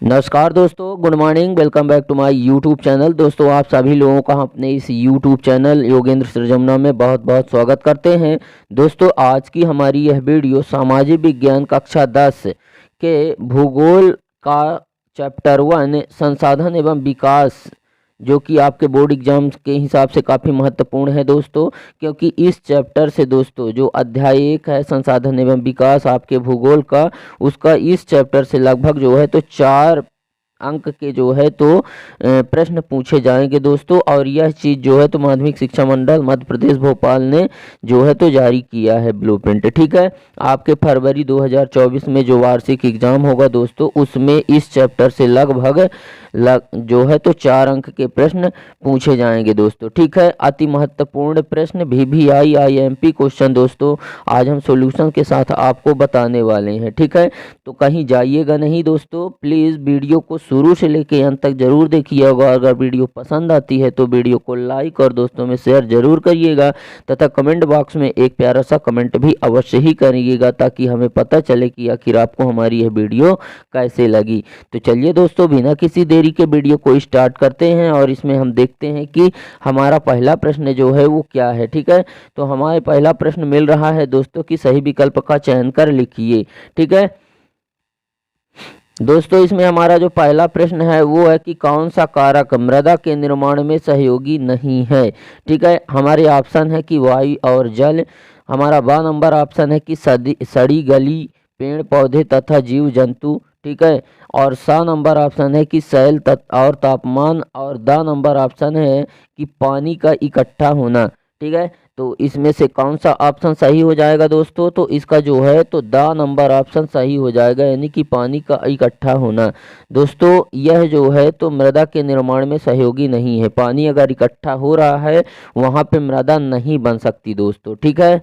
नमस्कार दोस्तों, good morning. Welcome back to my YouTube channel. दोस्तों, आप सभी लोगों का अपने इस यूट्यूब चैनल योगेंद्र सृजमना में बहुत बहुत स्वागत करते हैं। दोस्तों, आज की हमारी यह वीडियो सामाजिक विज्ञान कक्षा 10 के भूगोल का चैप्टर 1 संसाधन एवं विकास, जो कि आपके बोर्ड एग्जाम के हिसाब से काफ़ी महत्वपूर्ण है दोस्तों, क्योंकि इस चैप्टर से दोस्तों जो अध्याय 1 है संसाधन एवं विकास आपके भूगोल का, उसका इस चैप्टर से लगभग जो है तो 4 अंक के जो है तो प्रश्न पूछे जाएंगे दोस्तों। और यह चीज़ जो है तो माध्यमिक शिक्षा मंडल मध्य प्रदेश भोपाल ने जो है तो जारी किया है ब्लूप्रिंट। ठीक है, आपके फरवरी 2024 में जो वार्षिक एग्जाम होगा दोस्तों, उसमें इस चैप्टर से लगभग जो है तो 4 अंक के प्रश्न पूछे जाएंगे दोस्तों। ठीक है, अति महत्वपूर्ण प्रश्न VVI IMP क्वेश्चन दोस्तों आज हम सॉल्यूशन के साथ आपको बताने वाले हैं। ठीक है, तो कहीं जाइएगा नहीं दोस्तों, प्लीज़ वीडियो को शुरू से लेकर अंत तक जरूर देखिएगा। अगर वीडियो पसंद आती है तो वीडियो को लाइक और दोस्तों में शेयर जरूर करिएगा, तथा कमेंट बॉक्स में एक प्यारा सा कमेंट भी अवश्य ही करिएगा, ताकि हमें पता चले कि आखिर आपको हमारी यह वीडियो कैसे लगी। तो चलिए दोस्तों, बिना किसी देरी के वीडियो को स्टार्ट करते हैं और इसमें हम देखते हैं कि हमारा पहला प्रश्न जो है वो क्या है। ठीक है, तो हमारे पहला प्रश्न मिल रहा है दोस्तों कि सही विकल्प का चयन कर लिखिए। ठीक है दोस्तों, इसमें हमारा जो पहला प्रश्न है वो है कि कौन सा कारक मृदा के निर्माण में सहयोगी नहीं है। ठीक है, हमारे ऑप्शन है कि वायु और जल। हमारा बा नंबर ऑप्शन है कि सड़ी गली पेड़ पौधे तथा जीव जंतु। ठीक है, और सा नंबर ऑप्शन है कि सेल और तापमान। और दा नंबर ऑप्शन है कि पानी का इकट्ठा होना। ठीक है, तो इसमें से कौन सा ऑप्शन सही हो जाएगा दोस्तों? तो इसका जो है तो दा नंबर ऑप्शन सही हो जाएगा, यानी कि पानी का इकट्ठा होना। दोस्तों, यह जो है तो मृदा के निर्माण में सहयोगी नहीं है। पानी अगर इकट्ठा हो रहा है वहाँ पे मृदा नहीं बन सकती दोस्तों। ठीक है,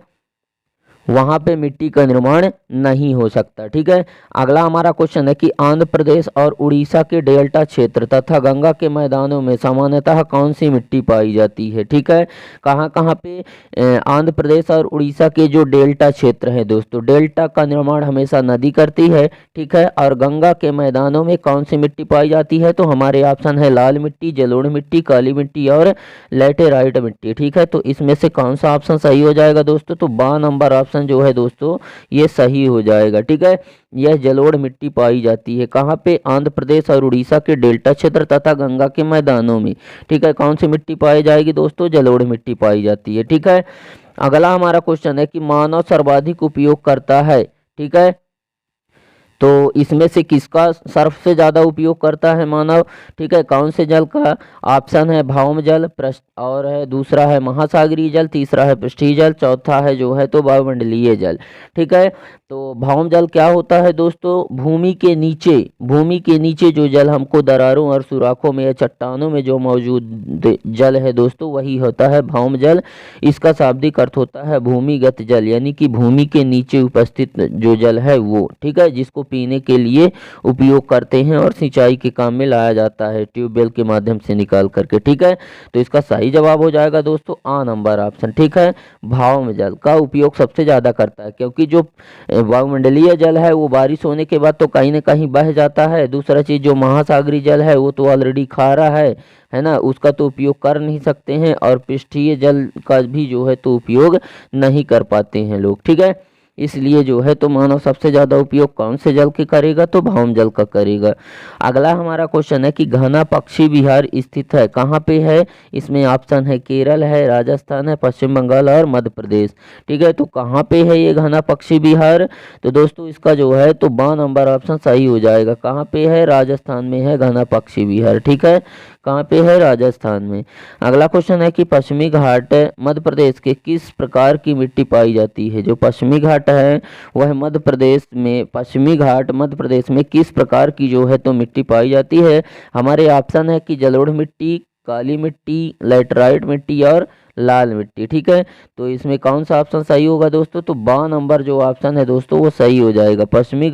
वहाँ पे मिट्टी का निर्माण नहीं हो सकता। ठीक है, अगला हमारा क्वेश्चन है कि आंध्र प्रदेश और उड़ीसा के डेल्टा क्षेत्र तथा गंगा के मैदानों में सामान्यतः कौन सी मिट्टी पाई जाती है। ठीक है, कहाँ कहाँ पे आंध्र प्रदेश और उड़ीसा के जो डेल्टा क्षेत्र है दोस्तों, डेल्टा का निर्माण हमेशा नदी करती है। ठीक है, और गंगा के मैदानों में कौन सी मिट्टी पाई जाती है? तो हमारे ऑप्शन है लाल मिट्टी, जलोढ़ मिट्टी, काली मिट्टी और लैटेराइट मिट्टी। ठीक है, तो इसमें से कौन सा ऑप्शन सही हो जाएगा दोस्तों? तो बा नंबर ऑप्शन जो है दोस्तों ये सही हो जाएगा। ठीक है, यह जलोढ़ मिट्टी पाई जाती है कहाँ पे? आंध्र प्रदेश और उड़ीसा के डेल्टा क्षेत्र तथा गंगा के मैदानों में। ठीक है, कौन सी मिट्टी पाई जाएगी दोस्तों? जलोढ़ मिट्टी पाई जाती है। ठीक है, अगला हमारा क्वेश्चन है कि मानव सर्वाधिक उपयोग करता है। ठीक है, तो इसमें से किसका सर्फ से ज़्यादा उपयोग करता है मानव? ठीक है, कौन से जल का? ऑप्शन है भौम जल, और है दूसरा है महासागरीय जल, तीसरा है पृष्ठीय जल, चौथा है जो है तो वायुमंडलीय जल। ठीक है, तो भौम जल क्या होता है दोस्तों? भूमि के नीचे जो जल हमको दरारों और सुराखों में या चट्टानों में जो मौजूद जल है दोस्तों, वही होता है भौम जल। इसका शाब्दिक अर्थ होता है भूमिगत जल, यानी कि भूमि के नीचे उपस्थित जो जल है वो। ठीक है, जिसको पीने के लिए उपयोग करते हैं और सिंचाई के काम में लाया जाता है ट्यूबवेल के माध्यम से निकाल करके। ठीक है, तो इसका सही जवाब हो जाएगा दोस्तों आ नंबर ऑप्शन। ठीक है, भौम जल का उपयोग सबसे ज़्यादा करता है, क्योंकि जो वायुमंडलीय जल है वो बारिश होने के बाद तो कहीं ना कहीं बह जाता है। दूसरा चीज़ जो महासागरीय जल है वो तो ऑलरेडी खारा है ना, उसका तो उपयोग कर नहीं सकते हैं, और पृष्ठीय जल का भी जो है तो उपयोग नहीं कर पाते हैं लोग। ठीक है, इसलिए जो है तो मानव सबसे ज़्यादा उपयोग कौन से जल के करेगा? तो भौम जल का करेगा। अगला हमारा क्वेश्चन है कि घना पक्षी विहार स्थित है कहाँ पे है? इसमें ऑप्शन है केरल है, राजस्थान है, पश्चिम बंगाल और मध्य प्रदेश। ठीक है, तो कहाँ पे है ये घना पक्षी विहार? तो दोस्तों इसका जो है तो बा नंबर ऑप्शन सही हो जाएगा। कहाँ पे है? राजस्थान में है घना पक्षी विहार। ठीक है, कहाँ पे है? राजस्थान में। अगला क्वेश्चन है कि पश्चिमी घाट मध्य प्रदेश के किस प्रकार की मिट्टी पाई जाती है? जो पश्चिमी घाट है वह मध्य प्रदेश में, पश्चिमी घाट मध्य प्रदेश में किस प्रकार की जो है तो मिट्टी पाई जाती है? हमारे ऑप्शन है कि जलोढ़ मिट्टी, काली मिट्टी, लैटराइट मिट्टी और लाल मिट्टी। ठीक है, तो इसमें कौन सा ऑप्शन सही होगा दोस्तों? तो बा नंबर जो ऑप्शन है दोस्तों वो सही हो जाएगा। पश्चिमी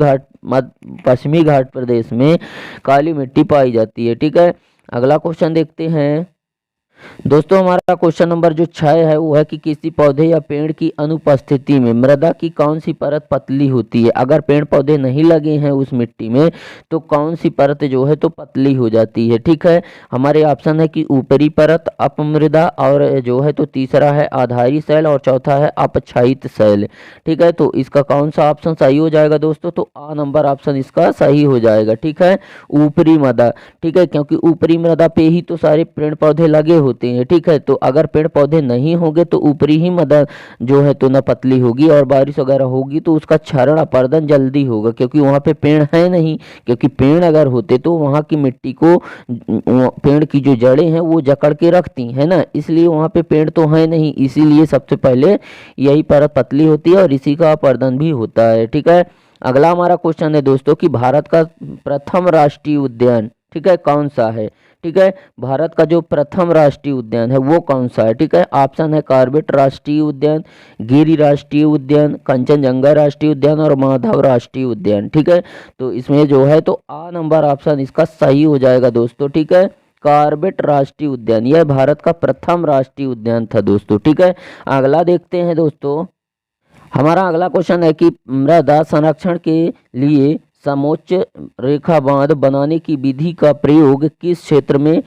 घाट प्रदेश में काली मिट्टी पाई जाती है। ठीक है, अगला क्वेश्चन देखते हैं दोस्तों हमारा क्वेश्चन नंबर जो 6 है वो है कि किसी पौधे या पेड़ की अनुपस्थिति में मृदा की कौन सी परत पतली होती है। अगर पेड़ पौधे नहीं लगे हैं उस मिट्टी में तो कौन सी परत जो है तो पतली हो जाती है। ठीक है, हमारे ऑप्शन है कि ऊपरी परत, अपमृदा, और जो है तो तीसरा है आधारी सेल, और चौथा है अपक्षायित सेल। ठीक है, तो इसका कौन सा ऑप्शन सही हो जाएगा दोस्तों, तो आ नंबर ऑप्शन इसका सही हो जाएगा। ठीक है, ऊपरी मृदा। ठीक है, क्योंकि ऊपरी मृदा पे ही तो सारे पेड़ पौधे लगे होते हैं। ठीक है, तो अगर पेड़ पौधे नहीं होंगे तो ऊपरी ही मृदा जो है तो न पतली होगी, और बारिश वगैरह होगी तो उसका क्षरण अपर्दन जल्दी होगा, क्योंकि वहाँ पे पेड़ है नहीं। क्योंकि पेड़ अगर होते तो वहाँ की मिट्टी को पेड़ की जो जड़ें हैं वो जकड़ के रखती है ना, इसलिए वहाँ पे पेड़ तो है नहीं, इसीलिए सबसे पहले यही परत पतली होती है और इसी का अपर्दन भी होता है। ठीक है, अगला हमारा क्वेश्चन है दोस्तों कि भारत का प्रथम राष्ट्रीय उद्यान, ठीक है, कौन सा है। ठीक है, भारत का जो प्रथम राष्ट्रीय उद्यान है वो कौन सा है। ठीक है, ऑप्शन है कॉर्बेट राष्ट्रीय उद्यान, गिरि राष्ट्रीय उद्यान, कंचनजंगा राष्ट्रीय उद्यान और माधव राष्ट्रीय उद्यान। ठीक है, तो इसमें जो है तो आ नंबर ऑप्शन इसका सही हो जाएगा दोस्तों। ठीक है, कॉर्बेट राष्ट्रीय उद्यान यह भारत का प्रथम राष्ट्रीय उद्यान था दोस्तों। ठीक है, अगला देखते हैं दोस्तों। हमारा अगला क्वेश्चन है कि मृदा संरक्षण के लिए समोच्च रेखा बांध बनाने की विधि का प्रयोग किस क्षेत्र में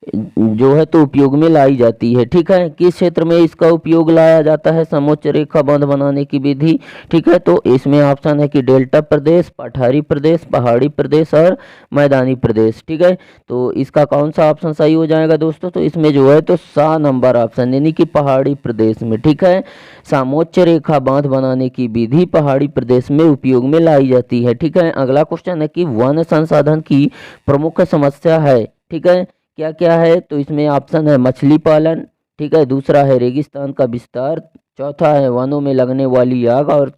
जो है तो उपयोग में लाई जाती है। ठीक है, किस क्षेत्र में इसका उपयोग लाया जाता है समोच्च रेखा बांध बनाने की विधि। ठीक है, तो इसमें ऑप्शन है कि डेल्टा प्रदेश, पठारी प्रदेश, पहाड़ी प्रदेश और मैदानी प्रदेश। ठीक है, तो इसका कौन सा ऑप्शन सही हो जाएगा दोस्तों, तो इसमें जो है तो सा नंबर ऑप्शन यानी कि पहाड़ी प्रदेश में। ठीक है, समोच्च रेखा बांध बनाने की विधि पहाड़ी प्रदेश में उपयोग में लाई जाती है। ठीक है, अगला क्वेश्चन है कि वन संसाधन की प्रमुख समस्या है। ठीक है, क्या क्या है, तो इसमें ऑप्शन है मछली पालन, ठीक है, दूसरा है रेगिस्तान का विस्तार, चौथा है वनों में लगने वाली आग, और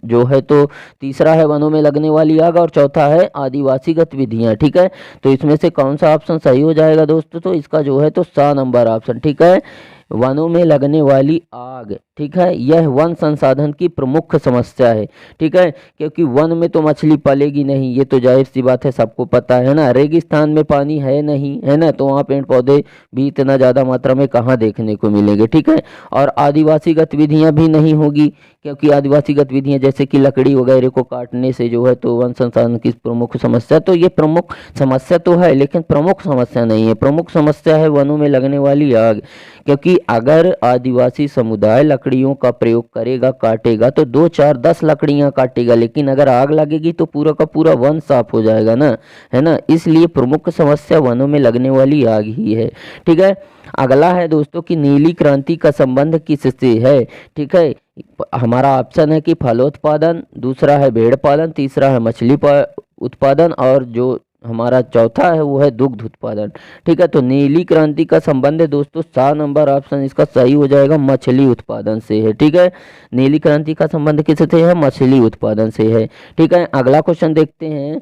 जो है तो तीसरा है वनों में लगने वाली आग, और चौथा है आदिवासी गतिविधियां। ठीक है, तो इसमें से कौन सा ऑप्शन सही हो जाएगा दोस्तों, तो इसका जो है तो सा नंबर ऑप्शन। ठीक है, वनों में लगने वाली आग। ठीक है, यह वन संसाधन की प्रमुख समस्या है। ठीक है, क्योंकि वन में तो मछली पलेगी नहीं, ये तो जाहिर सी बात है, सबको पता है ना। रेगिस्तान में पानी है नहीं, है ना, तो वहाँ पेड़ पौधे भी इतना ज़्यादा मात्रा में कहाँ देखने को मिलेंगे। ठीक है, और आदिवासी गतिविधियाँ भी नहीं होगी, क्योंकि आदिवासी गतिविधियाँ जैसे कि लकड़ी वगैरह को काटने से जो है तो वन संसाधन की प्रमुख समस्या, तो ये प्रमुख समस्या तो है लेकिन प्रमुख समस्या नहीं है। प्रमुख समस्या है वनों में लगने वाली आग, क्योंकि अगर आदिवासी समुदाय लकड़ियों का प्रयोग करेगा, काटेगा, तो 2 4 10 लकड़ियां काटेगा, लेकिन अगर आग लगेगी तो पूरा का पूरा वन साफ हो जाएगा ना, है ना, इसलिए प्रमुख समस्या वनों में लगने वाली आग ही है। ठीक है, अगला है दोस्तों कि नीली क्रांति का संबंध किससे है। ठीक है, हमारा ऑप्शन है कि फलोत्पादन, दूसरा है भेड़ पालन, तीसरा है मछली उत्पादन, और जो हमारा चौथा है वो है दुग्ध उत्पादन। ठीक है, तो नीली क्रांति का संबंध है दोस्तों, सा नंबर ऑप्शन इसका सही हो जाएगा, मछली उत्पादन से है। ठीक है, नीली क्रांति का संबंध किससे है, मछली उत्पादन से है। ठीक है, अगला क्वेश्चन देखते हैं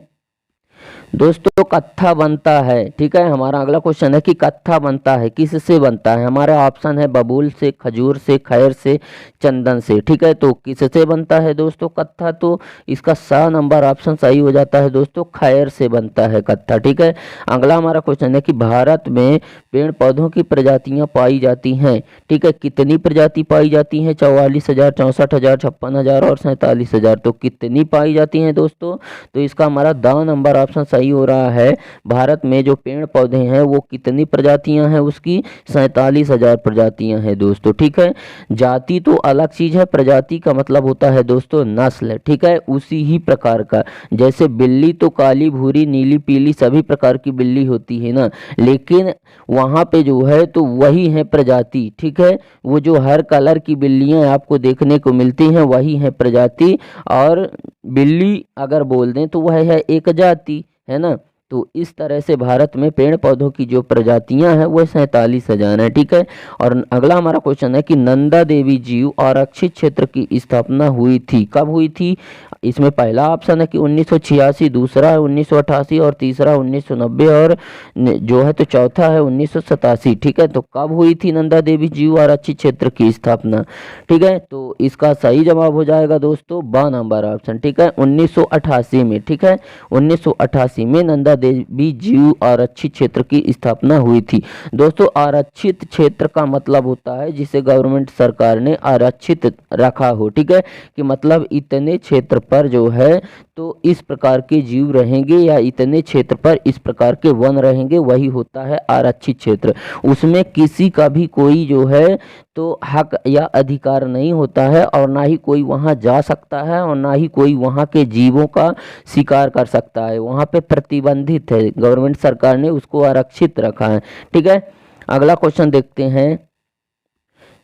दोस्तों, कत्था बनता है। ठीक है, हमारा अगला क्वेश्चन है कि कत्था बनता है किससे बनता है। हमारा ऑप्शन है बबूल से, खजूर से, खैर से, चंदन से। ठीक है, तो किससे बनता है दोस्तों कत्था, तो इसका सा नंबर ऑप्शन सही हो जाता है दोस्तों, खैर से बनता है कत्था। ठीक है, अगला हमारा क्वेश्चन है कि भारत में पेड़ पौधों की प्रजातियां पाई जाती हैं। ठीक है, कितनी प्रजाति पाई जाती हैं, 44,000, 64,000, 56,000 और 47,000। तो कितनी पाई जाती हैं दोस्तों, तो इसका हमारा द नंबर ऑप्शन सही हो रहा है। भारत में जो पेड़ पौधे हैं वो कितनी प्रजातियां हैं, उसकी 47,000 प्रजातियां हैं दोस्तों। ठीक है, जाति तो अलग चीज है, प्रजाति का मतलब होता है दोस्तों नस्ल। ठीक है, उसी ही प्रकार का, जैसे बिल्ली तो काली, भूरी, नीली, पीली सभी प्रकार की बिल्ली होती है ना, लेकिन वहां पे जो है तो वही है प्रजाति। ठीक है, वो जो हर कलर की बिल्लियां आपको देखने को मिलती हैं वही है प्रजाति, और बिल्ली अगर बोल दें तो वह है एक जाति, है ना। तो इस तरह से भारत में पेड़ पौधों की जो प्रजातियां हैं वो 47,000 है। ठीक है, और अगला हमारा क्वेश्चन है कि नंदा देवी जीव आरक्षित क्षेत्र की स्थापना हुई थी, कब हुई थी। इसमें पहला ऑप्शन है कि 1986, दूसरा है 1988 और तीसरा 1990 और जो है तो चौथा है 1987। ठीक है, तो कब हुई थी नंदा देवी जीव आरक्षित क्षेत्र की स्थापना। ठीक है, तो इसका सही जवाब हो जाएगा दोस्तों 12 नंबर ऑप्शन। ठीक है, 1988 में। ठीक है, 1988 में नंदा देवी जीव आरक्षित क्षेत्र की स्थापना हुई थी। दोस्तों आरक्षित क्षेत्र का मतलब होता है जिसे गवर्नमेंट सरकार ने आरक्षित रखा हो, ठीक है, कि मतलब इतने क्षेत्र पर जो है तो इस प्रकार के जीव रहेंगे या इतने क्षेत्र पर इस प्रकार के वन रहेंगे, वही होता है आरक्षित क्षेत्र। उसमें किसी का भी कोई जो है तो हक या अधिकार नहीं होता है और ना ही कोई वहां जा सकता है और ना ही कोई वहां के जीवों का शिकार कर सकता है। वहां पे प्रतिबंधित है, गवर्नमेंट सरकार ने उसको आरक्षित रखा है, ठीक है। अगला क्वेश्चन देखते हैं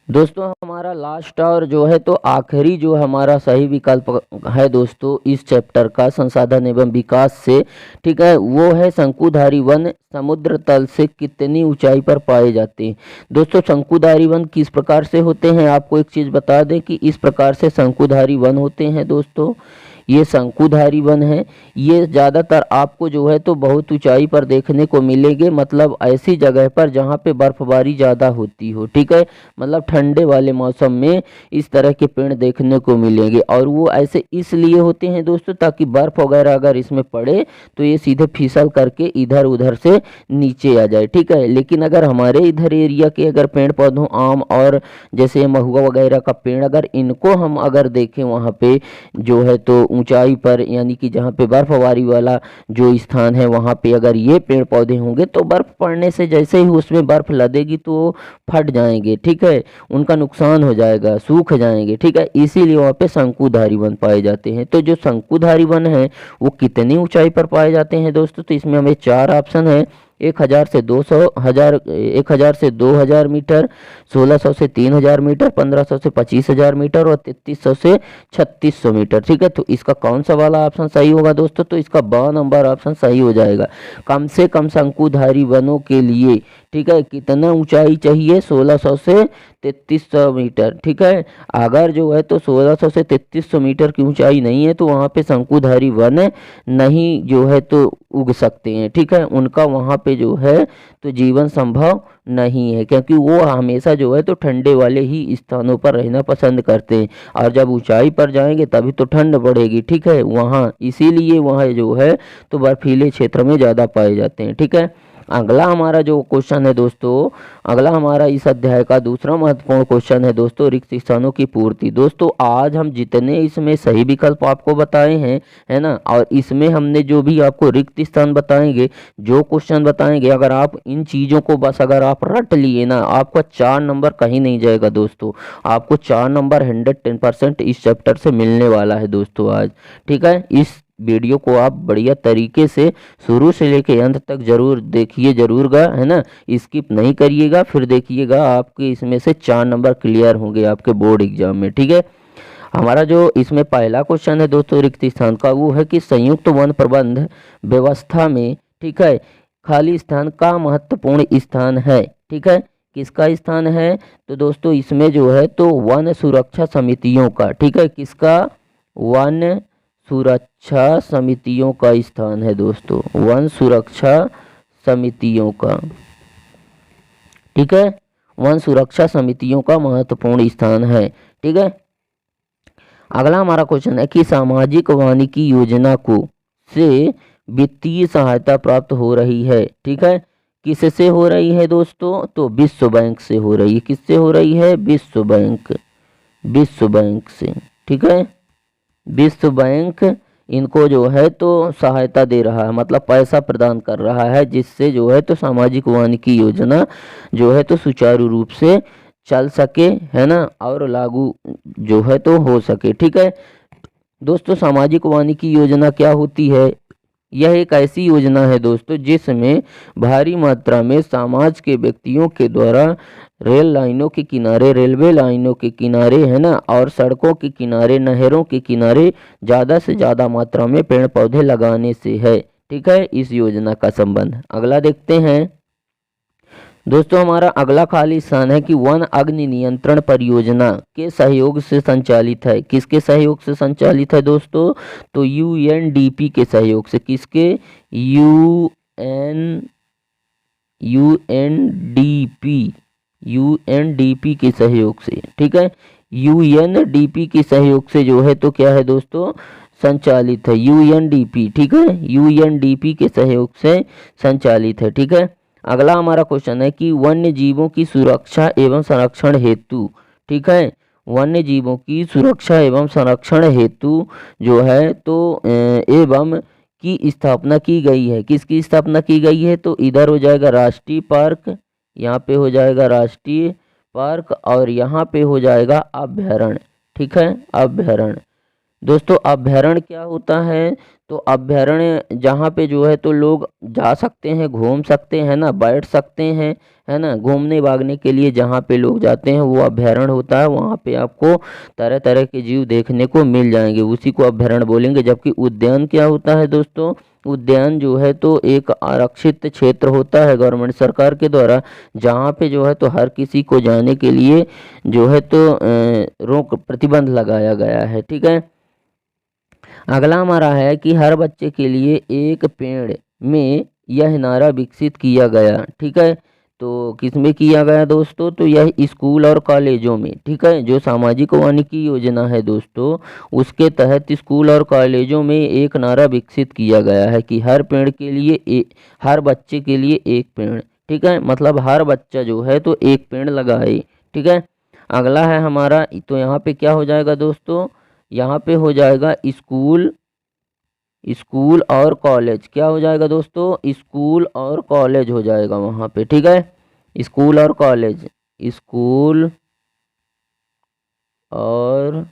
दोस्तों। हमारा लास्ट और जो है तो आखिरी जो हमारा सही विकल्प है दोस्तों इस चैप्टर का संसाधन एवं विकास से, ठीक है, वो है शंकुधारी वन समुद्र तल से कितनी ऊंचाई पर पाए जाते हैं। दोस्तों शंकुधारी वन किस प्रकार से होते हैं, आपको एक चीज बता दें कि इस प्रकार से शंकुधारी वन होते हैं दोस्तों। ये शंकुधारी वन है, ये ज़्यादातर आपको जो है तो बहुत ऊंचाई पर देखने को मिलेंगे, मतलब ऐसी जगह पर जहाँ पे बर्फबारी ज़्यादा होती हो, ठीक है, मतलब ठंडे वाले मौसम में इस तरह के पेड़ देखने को मिलेंगे। और वो ऐसे इसलिए होते हैं दोस्तों ताकि बर्फ़ वगैरह अगर इसमें पड़े तो ये सीधे फिसल करके इधर उधर से नीचे आ जाए, ठीक है। लेकिन अगर हमारे इधर एरिया के अगर पेड़ पौधों आम और जैसे महुआ वगैरह का पेड़ अगर इनको हम अगर देखें वहाँ पे जो है तो ऊंचाई पर, यानी कि जहाँ पे बर्फबारी वाला जो स्थान है वहाँ पे अगर ये पेड़ पौधे होंगे तो बर्फ पड़ने से जैसे ही उसमें बर्फ लदेगी तो फट जाएंगे, ठीक है, उनका नुकसान हो जाएगा, सूख जाएंगे, ठीक है। इसीलिए वहाँ पे शंकुधारी वन पाए जाते हैं। तो जो शंकुधारी वन है वो कितनी ऊंचाई पर पाए जाते हैं दोस्तों, तो इसमें हमें 4 ऑप्शन है। 1000 से 2000 मीटर, 1600 से 3000 मीटर, 1500 से 25000 मीटर और 3300 से 3600 मीटर, ठीक है। तो इसका कौन सा वाला ऑप्शन सही होगा दोस्तों, तो इसका ब नंबर ऑप्शन सही हो जाएगा। कम से कम शंकुधारी वनों के लिए, ठीक है, कितना ऊंचाई चाहिए, 1600 से 3300 मीटर, ठीक है। अगर जो है तो 1600 से 3300 मीटर की ऊंचाई नहीं है तो वहाँ पे शंकुधारी वन नहीं जो है तो उग सकते हैं, ठीक है, उनका वहाँ पे जो है तो जीवन संभव नहीं है, क्योंकि वो हमेशा जो है तो ठंडे वाले ही स्थानों पर रहना पसंद करते हैं। और जब ऊंचाई पर जाएंगे तभी तो ठंड बढ़ेगी, ठीक है, वहाँ इसीलिए वहाँ जो है तो बर्फीले क्षेत्र में ज़्यादा पाए जाते हैं, ठीक है। अगला हमारा जो क्वेश्चन है दोस्तों, अगला हमारा इस अध्याय का दूसरा महत्वपूर्ण क्वेश्चन है दोस्तों रिक्त स्थानों की पूर्ति। दोस्तों आज हम जितने इसमें सही विकल्प आपको बताए हैं, है ना, और इसमें हमने जो भी आपको रिक्त स्थान बताएंगे, जो क्वेश्चन बताएंगे, अगर आप इन चीज़ों को बस अगर आप रट लिए ना, आपका 4 नंबर कहीं नहीं जाएगा दोस्तों। आपको 4 नंबर 110% इस चैप्टर से मिलने वाला है दोस्तों आज, ठीक है। इस वीडियो को आप बढ़िया तरीके से शुरू से लेके अंत तक जरूर देखिए जरूरगा, है ना, स्किप नहीं करिएगा, फिर देखिएगा आपके इसमें से 4 नंबर क्लियर होंगे आपके बोर्ड एग्जाम में, ठीक है। हमारा जो इसमें पहला क्वेश्चन है दोस्तों रिक्त स्थान का, वो है कि संयुक्त वन प्रबंध व्यवस्था में, ठीक है, खाली स्थान का महत्वपूर्ण स्थान है, ठीक है, किसका स्थान है, तो दोस्तों इसमें जो है तो वन सुरक्षा समितियों का, ठीक है, किसका, वन सुरक्षा समितियों का स्थान है दोस्तों, वन सुरक्षा समितियों का, ठीक है, वन सुरक्षा समितियों का महत्वपूर्ण स्थान है, ठीक है। अगला हमारा क्वेश्चन है कि सामाजिक वानिकी योजना को से वित्तीय सहायता प्राप्त हो रही है, ठीक है, किससे हो रही है दोस्तों, तो विश्व बैंक से हो रही है। किससे हो रही है, विश्व बैंक, विश्व बैंक से, ठीक है। विश्व बैंक इनको जो है तो सहायता दे रहा है, मतलब पैसा प्रदान कर रहा है, जिससे जो है तो सामाजिक वानिकी योजना जो है तो सुचारू रूप से चल सके, है ना, और लागू जो है तो हो सके, ठीक है। दोस्तों सामाजिक वानिकी योजना क्या होती है, यह एक ऐसी योजना है दोस्तों जिसमें भारी मात्रा में समाज के व्यक्तियों के द्वारा रेल लाइनों के किनारे, रेलवे लाइनों के किनारे, है ना, और सड़कों के किनारे, नहरों के किनारे ज़्यादा से ज़्यादा मात्रा में पेड़ पौधे लगाने से है, ठीक है, इस योजना का संबंध। अगला देखते हैं दोस्तों, हमारा अगला खाली स्थान है कि वन अग्नि नियंत्रण परियोजना के सहयोग से संचालित है। किसके सहयोग से संचालित है दोस्तों, तो यूएनडीपी के सहयोग से। किसके, यूएनडीपी के सहयोग से, ठीक है। यूएनडीपी के सहयोग से जो है तो क्या है दोस्तों, संचालित है, यूएनडीपी, ठीक है, यूएनडीपी के सहयोग से संचालित है, ठीक है। अगला हमारा क्वेश्चन है कि वन्य जीवों की सुरक्षा एवं संरक्षण हेतु, ठीक है, वन्य जीवों की सुरक्षा एवं संरक्षण हेतु जो है तो एवं की स्थापना की गई है। किसकी स्थापना की गई है? तो इधर हो जाएगा राष्ट्रीय पार्क, यहाँ पे हो जाएगा राष्ट्रीय पार्क और यहाँ पे हो जाएगा अभ्यारण्य, ठीक है, अभ्यारण्य। दोस्तों अभ्यारण्य क्या होता है? तो अभ्यारण्य जहाँ पे जो है तो लोग जा सकते हैं, घूम सकते हैं ना, बैठ सकते हैं, है ना, घूमने भागने के लिए जहाँ पे लोग जाते हैं वो अभ्यारण्य होता है। वहाँ पे आपको तरह तरह के जीव देखने को मिल जाएंगे, उसी को अभ्यारण्य बोलेंगे। जबकि उद्यान क्या होता है दोस्तों? उद्यान जो है तो एक आरक्षित क्षेत्र होता है गवर्नमेंट सरकार के द्वारा, जहाँ पे जो है तो हर किसी को जाने के लिए जो है तो रोक प्रतिबंध लगाया गया है, ठीक है। अगला हमारा है कि हर बच्चे के लिए एक पेड़ में यह नारा विकसित किया गया, ठीक है। तो किसमें किया गया दोस्तों? तो यह स्कूल और कॉलेजों में, ठीक है, जो सामाजिक वानिकी योजना है दोस्तों, उसके तहत स्कूल और कॉलेजों में एक नारा विकसित किया गया है कि हर पेड़ के लिए हर बच्चे के लिए एक पेड़, ठीक है, मतलब हर बच्चा जो है तो एक पेड़ लगाए, ठीक है। अगला है हमारा, तो यहाँ पे क्या हो जाएगा दोस्तों? यहाँ पे हो जाएगा स्कूल, स्कूल और कॉलेज, क्या हो जाएगा दोस्तों? स्कूल और कॉलेज हो जाएगा वहाँ पे, ठीक है, स्कूल और कॉलेज, स्कूल और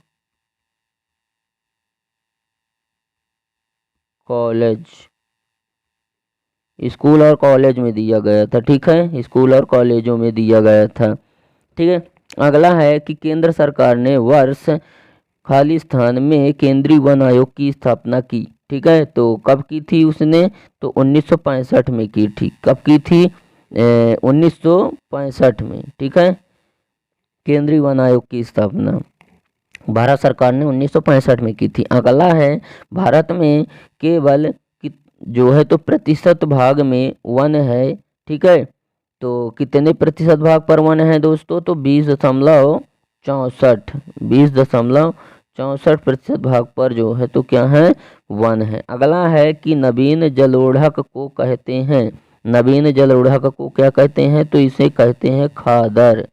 कॉलेज, स्कूल और कॉलेज में दिया गया था, ठीक है, स्कूल और कॉलेजों में दिया गया था, ठीक है। अगला है कि केंद्र सरकार ने वर्ष खाली स्थान में केंद्रीय वन आयोग की स्थापना की, ठीक है। तो कब की थी उसने? तो 1965 में की थी। कब की थी? 1965 में, ठीक है, केंद्रीय वन आयोग की स्थापना भारत सरकार ने 1965 में की थी। अगला है भारत में केवल जो है तो प्रतिशत भाग में वन है, ठीक है। तो कितने प्रतिशत भाग पर वन है दोस्तों? तो 20.64, 20.64% भाग पर जो है तो क्या है? वन है। अगला है कि नवीन जलोढ़क को कहते हैं, नवीन जलोढ़क को क्या कहते हैं? तो इसे कहते हैं खादर,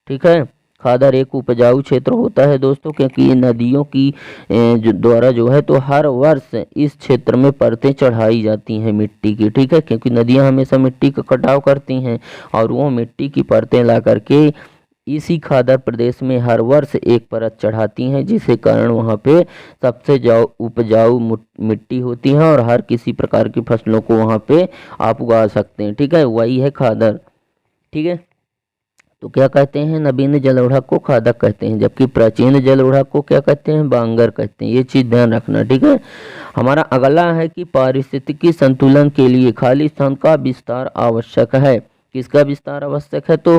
ठीक है। खादर एक उपजाऊ क्षेत्र होता है दोस्तों, क्योंकि ये नदियों की द्वारा जो है तो हर वर्ष इस क्षेत्र में परतें चढ़ाई जाती हैं मिट्टी की, ठीक है, क्योंकि नदियां हमेशा मिट्टी का कटाव करती हैं और वो मिट्टी की परतें ला करके इसी खादर प्रदेश में हर वर्ष एक परत चढ़ाती हैं, जिसके कारण वहाँ पे सबसे उपजाऊ मिट्टी होती है और हर किसी प्रकार की फसलों को वहाँ पे आप उगा सकते हैं, ठीक है, वही है खादर, ठीक है। तो क्या कहते हैं? नवीन जलोढ़क को खादक कहते हैं, जबकि प्राचीन जलोढ़क को क्या कहते हैं? बांगर कहते हैं। ये चीज़ ध्यान रखना, ठीक है। हमारा अगला है कि पारिस्थितिकी संतुलन के लिए खाली स्थान का विस्तार आवश्यक है। किसका विस्तार आवश्यक है? तो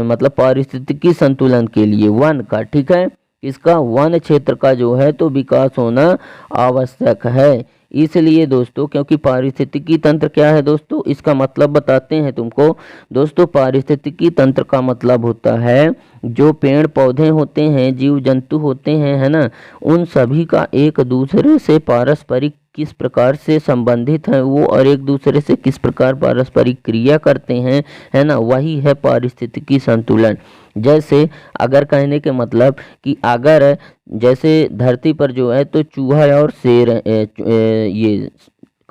मतलब पारिस्थितिकी संतुलन के लिए वन का, ठीक है, इसका वन क्षेत्र का जो है तो विकास होना आवश्यक है। इसलिए दोस्तों, क्योंकि पारिस्थितिकी तंत्र क्या है दोस्तों? इसका मतलब बताते हैं तुमको दोस्तों। पारिस्थितिकी तंत्र का मतलब होता है जो पेड़ पौधे होते हैं, जीव जंतु होते हैं, है ना, उन सभी का एक दूसरे से पारस्परिक किस प्रकार से संबंधित है वो और एक दूसरे से किस प्रकार पारस्परिक क्रिया करते हैं, है ना, वही है पारिस्थितिकी संतुलन। जैसे अगर कहने के मतलब कि अगर जैसे धरती पर जो है तो चूहा और शेर ये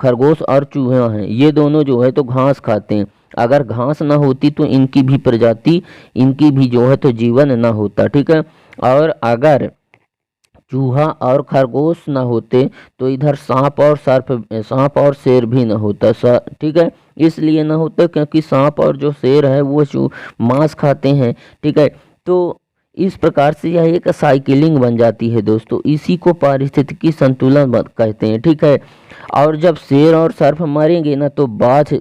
खरगोश और चूहा हैं, ये दोनों जो है तो घास खाते हैं। अगर घास ना होती तो इनकी भी प्रजाति, इनकी भी जो है तो जीवन ना होता, ठीक है। और अगर चूहा और खरगोश ना होते तो इधर सांप और शेर भी ना होता, ठीक है। इसलिए ना होता क्योंकि सांप और जो शेर है वो मांस खाते हैं, ठीक है। तो इस प्रकार से यह एक साइकिलिंग बन जाती है दोस्तों, इसी को पारिस्थितिकी संतुलन कहते हैं, ठीक है। और जब शेर और सर्प मरेंगे ना तो बाज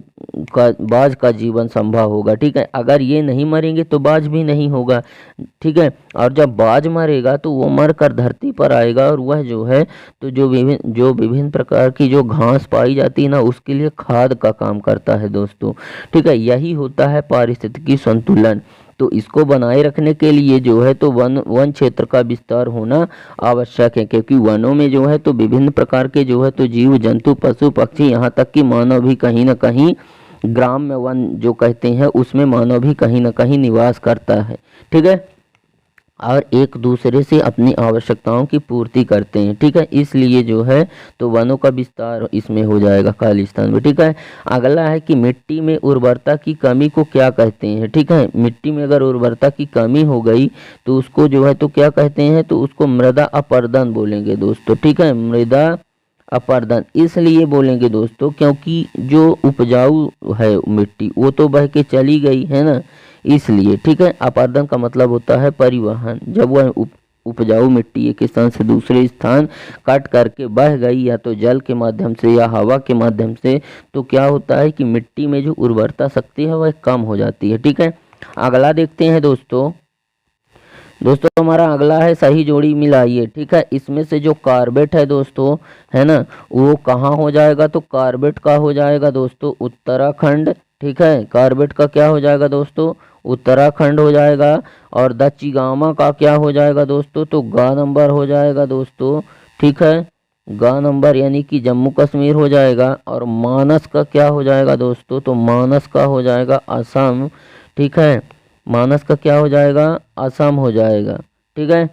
का जीवन संभव होगा, ठीक है। अगर ये नहीं मरेंगे तो बाज भी नहीं होगा, ठीक है। और जब बाज मरेगा तो वो मर कर धरती पर आएगा और वह जो है तो जो विभिन्न प्रकार की जो घास पाई जाती है ना उसके लिए खाद का काम करता है दोस्तों, ठीक है। यही होता है पारिस्थितिकी संतुलन। तो इसको बनाए रखने के लिए जो है तो वन क्षेत्र का विस्तार होना आवश्यक है, क्योंकि वनों में जो है तो विभिन्न प्रकार के जो है तो जीव जंतु पशु पक्षी यहाँ तक कि मानव भी कहीं ना कहीं ग्राम्य वन जो कहते हैं उसमें मानव भी कहीं ना कहीं निवास करता है। ठीक है, और एक दूसरे से अपनी आवश्यकताओं की पूर्ति करते हैं। ठीक है, इसलिए जो है तो वनों का विस्तार इसमें हो जाएगा खालिस्तान में। ठीक है, अगला है कि मिट्टी में उर्वरता की कमी को क्या कहते हैं। ठीक है, मिट्टी में अगर उर्वरता की कमी हो गई तो उसको जो है तो क्या कहते हैं, तो उसको मृदा अपरदन बोलेंगे दोस्तों। ठीक है, मृदा अपरदन इसलिए बोलेंगे दोस्तों क्योंकि जो उपजाऊ है मिट्टी वो तो बह के चली गई है ना, इसलिए। ठीक है, अपरदन का मतलब होता है परिवहन, जब वह उपजाऊ मिट्टी एक स्थान से दूसरे स्थान काट करके बह गई या तो जल के माध्यम से या हवा के माध्यम से, तो क्या होता है कि मिट्टी में जो उर्वरता शक्ति है वह कम हो जाती है। ठीक है, अगला देखते हैं दोस्तों हमारा अगला है सही जोड़ी मिलाइए। ठीक है, इसमें से जो कार्बेट है दोस्तों है ना, वो कहाँ हो जाएगा, तो कार्बेट का हो जाएगा दोस्तों उत्तराखंड। ठीक है, कार्बेट का क्या हो जाएगा दोस्तों, उत्तराखंड हो जाएगा। और दच्चिगामा का क्या हो जाएगा दोस्तों, तो गा नंबर हो जाएगा दोस्तों। ठीक है, गा नंबर यानी कि जम्मू कश्मीर हो जाएगा। और मानस का क्या हो जाएगा दोस्तों, तो मानस का हो जाएगा असम। ठीक है, मानस का क्या हो जाएगा, असम हो जाएगा। ठीक है,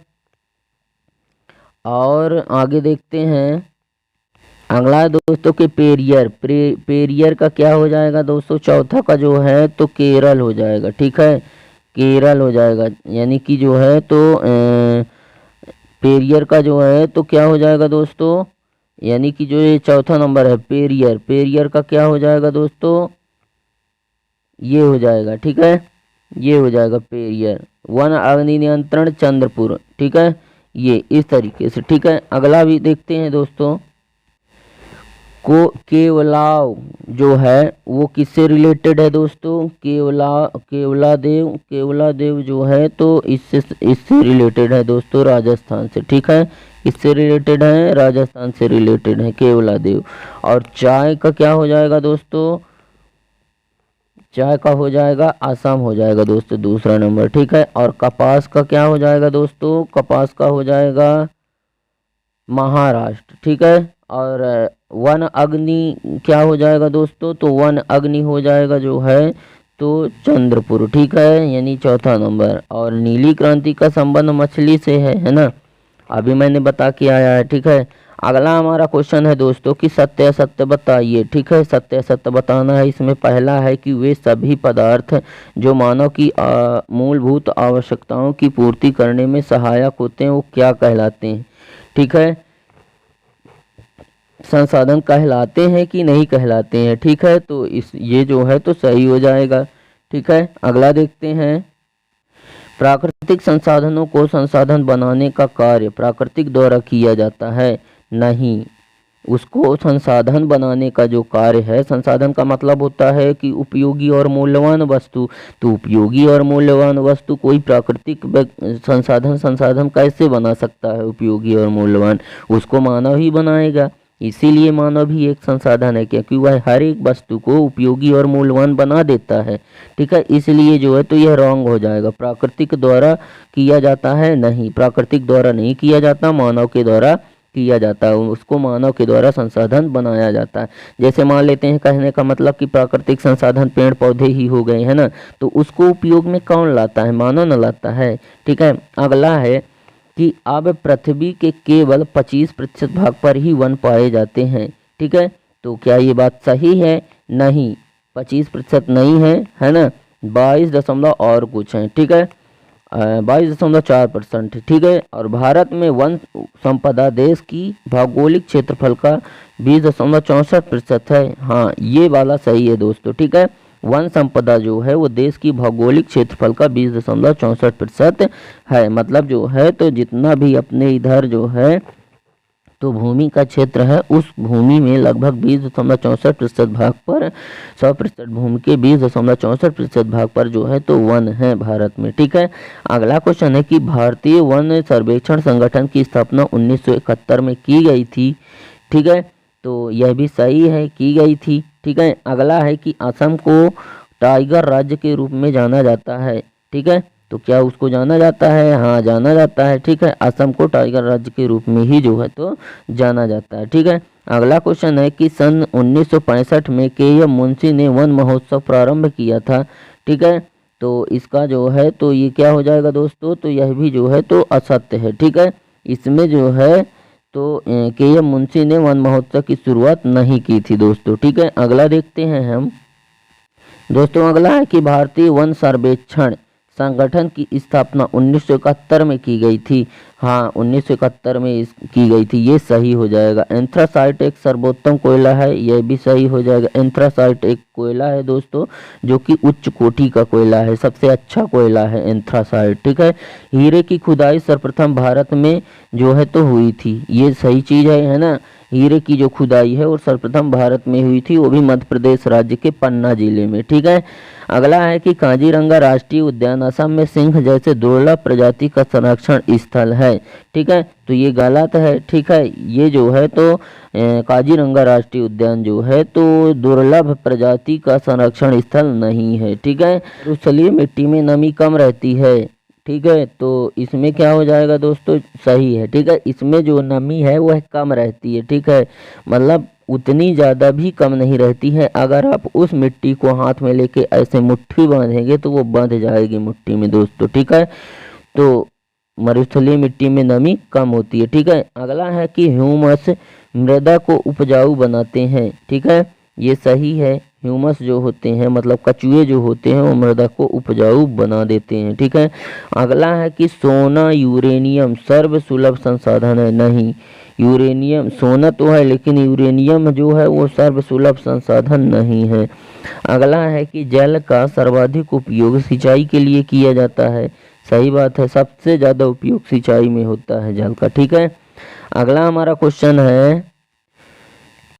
और आगे देखते हैं अगला है दोस्तों के पेरियर। पेरियर का क्या हो जाएगा दोस्तों, चौथा का जो है तो केरल हो जाएगा। ठीक है, केरल हो जाएगा, यानी कि जो है तो पेरियर का जो है तो क्या हो जाएगा दोस्तों, यानी कि जो ये चौथा नंबर है पेरियर, पेरियर का क्या हो जाएगा दोस्तों, ये हो जाएगा। ठीक है, ये हो जाएगा पेरियर। वन अग्नि नियंत्रण चंद्रपुर। ठीक है, ये इस तरीके से। ठीक है, अगला भी देखते हैं दोस्तों को केवलाव जो है वो किससे रिलेटेड है दोस्तों, केवलादेव जो है तो इससे रिलेटेड है दोस्तों, राजस्थान से। ठीक है, इससे रिलेटेड है, राजस्थान से रिलेटेड है केवलादेव। और चाय का क्या हो जाएगा दोस्तों, चाय का हो जाएगा असम हो जाएगा दोस्तों, दूसरा नंबर। ठीक है, और कपास का क्या हो जाएगा दोस्तों, कपास का हो जाएगा महाराष्ट्र। ठीक है, और वन अग्नि क्या हो जाएगा दोस्तों, तो वन अग्नि हो जाएगा जो है तो चंद्रपुर। ठीक है, यानी चौथा नंबर। और नीली क्रांति का संबंध मछली से है ना, अभी मैंने बता के आया है। ठीक है, अगला हमारा क्वेश्चन है दोस्तों कि सत्य असत्य बताइए। ठीक है, सत्य असत्य बताना है। इसमें पहला है कि वे सभी पदार्थ जो मानव की मूलभूत आवश्यकताओं की पूर्ति करने में सहायक होते हैं वो क्या कहलाते हैं। ठीक है, संसाधन कहलाते हैं कि नहीं कहलाते हैं। ठीक है, तो ये जो है तो सही हो जाएगा। ठीक है, अगला देखते हैं प्राकृतिक संसाधनों को संसाधन बनाने का कार्य प्राकृतिक द्वारा किया जाता है, नहीं, उसको संसाधन बनाने का जो कार्य है, संसाधन का मतलब होता है कि उपयोगी और मूल्यवान वस्तु, तो उपयोगी और मूल्यवान वस्तु कोई प्राकृतिक संसाधन कैसे बना सकता है, उपयोगी और मूल्यवान, उसको मानव ही बनाएगा। इसीलिए मानव भी एक संसाधन है, क्योंकि वह हर एक वस्तु को उपयोगी और मूल्यवान बना देता है। ठीक है, इसलिए जो है तो यह रॉन्ग हो जाएगा, प्राकृतिक द्वारा किया जाता है, नहीं, प्राकृतिक द्वारा नहीं किया जाता, मानव के द्वारा किया जाता है, उसको मानव के द्वारा संसाधन बनाया जाता है। जैसे मान लेते हैं, कहने का मतलब कि प्राकृतिक संसाधन पेड़ पौधे ही हो गए है ना, तो उसको उपयोग में कौन लाता है, मानव न लाता है। ठीक है, अगला है कि अब पृथ्वी के केवल 25% भाग पर ही वन पाए जाते हैं। ठीक है, तो क्या ये बात सही है, नहीं, 25% नहीं है, है ना, 22 दशमलव और कुछ है। ठीक है, 22.4%। ठीक है, और भारत में वन संपदा देश की भौगोलिक क्षेत्रफल का 20.64% है। हाँ, ये वाला सही है दोस्तों। ठीक है, वन संपदा जो है वो देश की भौगोलिक क्षेत्रफल का 20.64% है। मतलब जो है तो जितना भी अपने इधर जो है तो भूमि का क्षेत्र है, उस भूमि में लगभग 20.64% भाग पर 100% भूमि के 20.64% भाग पर जो है तो वन है भारत में। ठीक है, अगला क्वेश्चन है कि भारतीय वन सर्वेक्षण संगठन की स्थापना 1971 में की गई थी। ठीक है, तो यह भी सही है, की गई थी। ठीक है, अगला है कि असम को टाइगर राज्य के रूप में जाना जाता है। ठीक है, तो क्या उसको जाना जाता है? हाँ जाना जाता है। ठीक है, असम को टाइगर राज्य के रूप में ही जो है तो जाना जाता है। ठीक है, अगला क्वेश्चन है कि सन 1965 में के.एम. मुंशी ने वन महोत्सव प्रारंभ किया था। ठीक है, तो इसका जो है तो ये क्या हो जाएगा दोस्तों, तो यह भी जो है तो असत्य है। ठीक है, इसमें जो है तो के.एम. मुंशी ने वन महोत्सव की शुरुआत नहीं की थी दोस्तों। ठीक है, अगला देखते हैं हम दोस्तों। अगला है कि भारतीय वन सर्वेक्षण संगठन की स्थापना 1971 में की गई थी। हाँ 1971 में की गई थी, ये सही हो जाएगा। एंथ्रासाइट एक सर्वोत्तम कोयला है, यह भी सही हो जाएगा। एंथ्रासाइट एक कोयला है दोस्तों जो कि उच्च कोटि का कोयला है, सबसे अच्छा कोयला है एंथ्रासाइट। ठीक है, हीरे की खुदाई सर्वप्रथम भारत में जो है तो हुई थी, ये सही चीज़ है ना। हीरे की जो खुदाई है और सर्वप्रथम भारत में हुई थी, वो भी मध्य प्रदेश राज्य के पन्ना जिले में। ठीक है, अगला है कि काजीरंगा राष्ट्रीय उद्यान असम में सिंह जैसे दुर्लभ प्रजाति का संरक्षण स्थल है। ठीक है, तो ये गलत है। ठीक है, ये जो है तो काजीरंगा राष्ट्रीय उद्यान जो है तो दुर्लभ प्रजाति का संरक्षण स्थल नहीं है। ठीक है, उसलिए मिट्टी में नमी कम रहती है। ठीक है, तो इसमें क्या हो जाएगा दोस्तों, सही है। ठीक है, इसमें जो नमी है वह कम रहती है। ठीक है, मतलब उतनी ज़्यादा भी कम नहीं रहती है। अगर आप उस मिट्टी को हाथ में लेके ऐसे मुट्ठी बांधेंगे तो वो बंध जाएगी मिट्टी में दोस्तों। ठीक है, तो मरुस्थलीय मिट्टी में नमी कम होती है। ठीक है, अगला है कि ह्यूमस मृदा को उपजाऊ बनाते हैं। ठीक है, ये सही है। ह्यूमस जो होते हैं मतलब कचुए जो होते हैं वो मृदा को उपजाऊ बना देते हैं। ठीक है, अगला है कि सोना यूरेनियम सर्व सुलभ संसाधन है। नहीं, यूरेनियम सोना तो है लेकिन यूरेनियम जो है वो सर्व सुलभ संसाधन नहीं है। अगला है कि जल का सर्वाधिक उपयोग सिंचाई के लिए किया जाता है। सही बात है, सबसे ज़्यादा उपयोग सिंचाई में होता है जल का। ठीक है, अगला हमारा क्वेश्चन है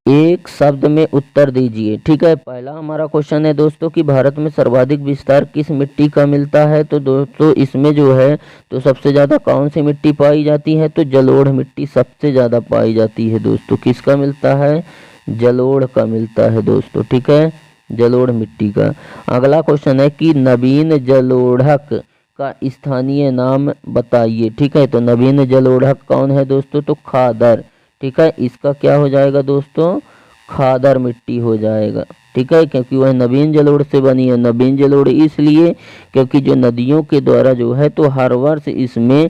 एक शब्द में उत्तर दीजिए। ठीक है, पहला हमारा क्वेश्चन है दोस्तों कि भारत में सर्वाधिक विस्तार किस मिट्टी का मिलता है। तो दोस्तों इसमें जो है तो सबसे ज़्यादा कौन सी मिट्टी पाई जाती है, तो जलोढ़ मिट्टी सबसे ज़्यादा पाई जाती है दोस्तों। किसका मिलता है, जलोढ़ का मिलता है दोस्तों। ठीक है, जलोढ़ मिट्टी का। अगला क्वेश्चन है कि नवीन जलोढ़क का स्थानीय नाम बताइए। ठीक है, तो नवीन जलोढ़क कौन है दोस्तों, तो खादर। ठीक है, इसका क्या हो जाएगा दोस्तों, खादर मिट्टी हो जाएगा। ठीक है, क्योंकि वह नवीन जलोढ़ से बनी है। नवीन जलोढ़ इसलिए क्योंकि जो नदियों के द्वारा जो है तो हर वर्ष इसमें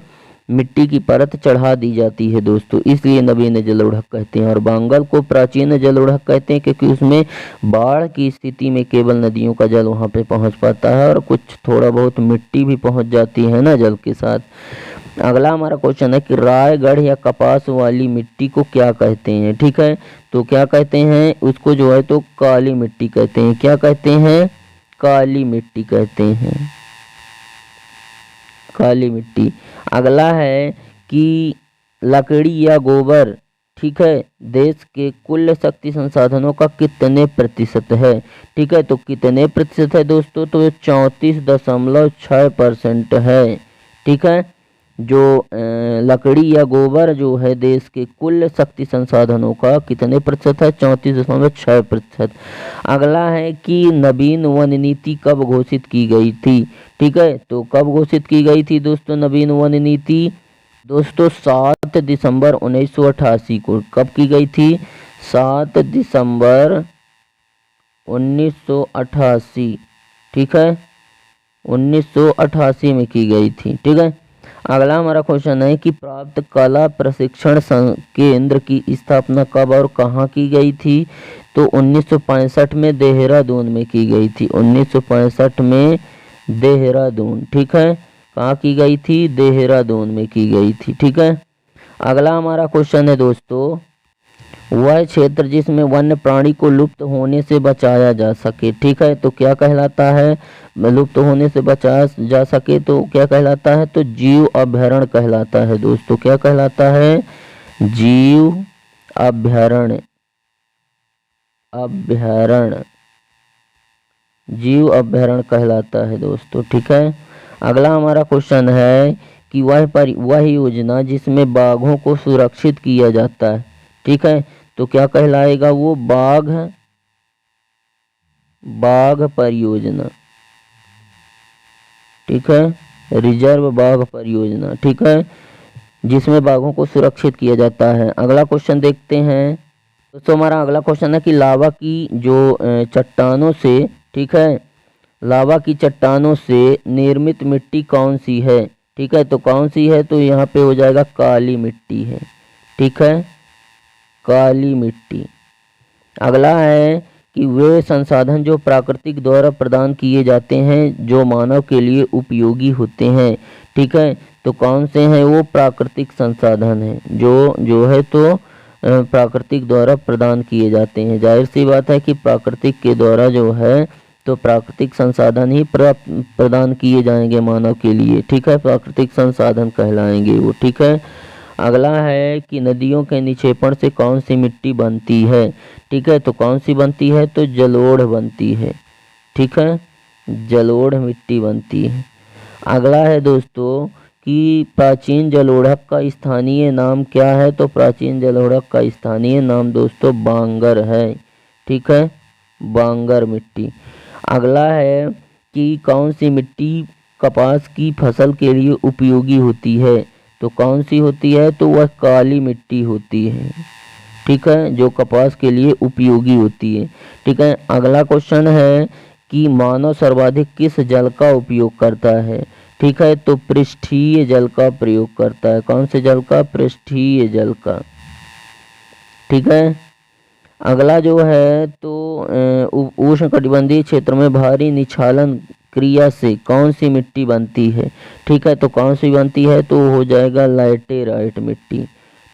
मिट्टी की परत चढ़ा दी जाती है दोस्तों, इसलिए नवीन जलोढ़क कहते हैं। और बांगल को प्राचीन जलोढ़क कहते हैं क्योंकि उसमें बाढ़ की स्थिति में केवल नदियों का जल वहाँ पे पहुँच पाता है और कुछ थोड़ा बहुत मिट्टी भी पहुँच जाती है ना जल के साथ। अगला हमारा क्वेश्चन है कि रायगढ़ या कपास वाली मिट्टी को क्या कहते हैं। ठीक है, तो क्या कहते हैं उसको जो है तो काली मिट्टी कहते हैं। क्या कहते हैं, काली मिट्टी कहते हैं, काली मिट्टी। अगला है कि लकड़ी या गोबर ठीक है देश के कुल शक्ति संसाधनों का कितने प्रतिशत है। ठीक है, तो कितने प्रतिशत है दोस्तों, तो 34.6% है। ठीक है, जो लकड़ी या गोबर जो है देश के कुल शक्ति संसाधनों का कितने प्रतिशत है, 34.6%। अगला है कि नवीन वन नीति कब घोषित की गई थी। ठीक है, तो कब घोषित की गई थी दोस्तों नवीन वन नीति, दोस्तों 7 दिसंबर 1988 को। कब की गई थी, 7 दिसंबर 1988। ठीक है, 1988 में की गई थी। ठीक है, अगला हमारा क्वेश्चन है कि प्राप्त कला प्रशिक्षण केंद्र की स्थापना कब और कहाँ की गई थी, तो 1965 में देहरादून में की गई थी। 1965 में देहरादून। ठीक है, कहाँ की गई थी, देहरादून में की गई थी। ठीक है, अगला हमारा क्वेश्चन है दोस्तों वह क्षेत्र जिसमें वन्य प्राणी को लुप्त होने से बचाया जा सके। ठीक है, तो क्या कहलाता है, लुप्त होने से बचाया जा सके तो क्या कहलाता है, तो जीव अभयारण्य कहलाता है दोस्तों। क्या कहलाता है, जीव अभयारण्य, अभयारण्य, जीव अभयारण्य कहलाता है दोस्तों। ठीक है, अगला हमारा क्वेश्चन है कि वह योजना जिसमें बाघों को सुरक्षित किया जाता है। ठीक है, तो क्या कहलाएगा वो, बाघ परियोजना। ठीक है, रिजर्व बाघ परियोजना, ठीक है, जिसमें बाघों को सुरक्षित किया जाता है। अगला क्वेश्चन देखते हैं दोस्तों, हमारा अगला क्वेश्चन है कि लावा की जो चट्टानों से, ठीक है, लावा की चट्टानों से निर्मित मिट्टी कौन सी है, ठीक है, तो कौन सी है, तो यहाँ पे हो जाएगा काली मिट्टी है, ठीक है, काली मिट्टी। अगला है कि वे संसाधन जो प्राकृतिक द्वारा प्रदान किए जाते हैं जो मानव के लिए उपयोगी होते हैं, ठीक है, तो कौन से हैं वो प्राकृतिक संसाधन हैं जो है तो प्राकृतिक द्वारा प्रदान किए जाते हैं। जाहिर सी बात है कि प्राकृतिक के द्वारा जो है तो प्राकृतिक संसाधन ही प्रदान किए जाएंगे मानव के लिए, ठीक है, प्राकृतिक संसाधन कहलाएंगे वो, ठीक है। अगला है कि नदियों के निक्षेपण से कौन सी मिट्टी बनती है, ठीक है, तो कौन सी बनती है, तो जलोढ़ बनती है, ठीक है, जलोढ़ मिट्टी बनती है। अगला है दोस्तों कि प्राचीन जलोढ़क का स्थानीय नाम क्या है, तो प्राचीन जलोढ़क का स्थानीय नाम दोस्तों बांगर है, ठीक है, बांगर मिट्टी। अगला है कि कौन सी मिट्टी कपास की फसल के लिए उपयोगी होती है, तो कौन सी होती है, तो वह काली मिट्टी होती है, ठीक है, जो कपास के लिए उपयोगी होती है, ठीक है। अगला क्वेश्चन है कि मानव सर्वाधिक किस जल का उपयोग करता है, ठीक है, तो पृष्ठीय जल का प्रयोग करता है। कौन से जल का, पृष्ठीय जल का, ठीक है। अगला जो है तो उष्णकटिबंधीय क्षेत्र में भारी निक्षालन क्रिया से कौन सी मिट्टी बनती है, ठीक है, तो कौन सी बनती है, तो हो जाएगा लैटेराइट मिट्टी,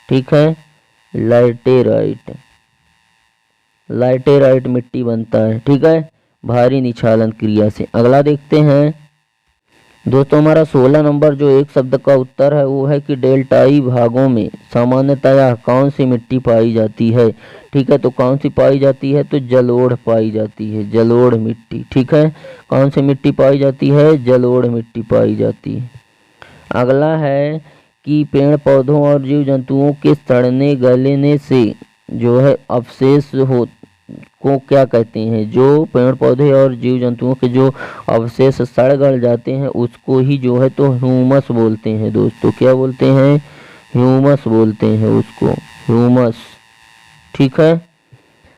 ठीक है, लैटेराइट, लैटेराइट मिट्टी बनता है, ठीक है, भारी निक्षालन क्रिया से। अगला देखते हैं दोस्तों, हमारा 16 नंबर जो एक शब्द का उत्तर है वो है कि डेल्टाई भागों में सामान्यतया कौन सी मिट्टी पाई जाती है, ठीक है, तो कौन सी पाई जाती है, तो जलोढ़ पाई जाती है, जलोढ़ मिट्टी, ठीक है, कौन सी मिट्टी पाई जाती है, जलोढ़ मिट्टी पाई जाती है। अगला है कि पेड़ पौधों और जीव जंतुओं के सड़ने गलने से जो है अवशेष को क्या कहते हैं, जो पेड़ पौधे और जीव जंतुओं के जो अवशेष सड़ गल जाते हैं उसको ही जो है तो ह्यूमस बोलते हैं दोस्तों। क्या बोलते हैं, ह्यूमस बोलते हैं उसको, ह्यूमस, ठीक है।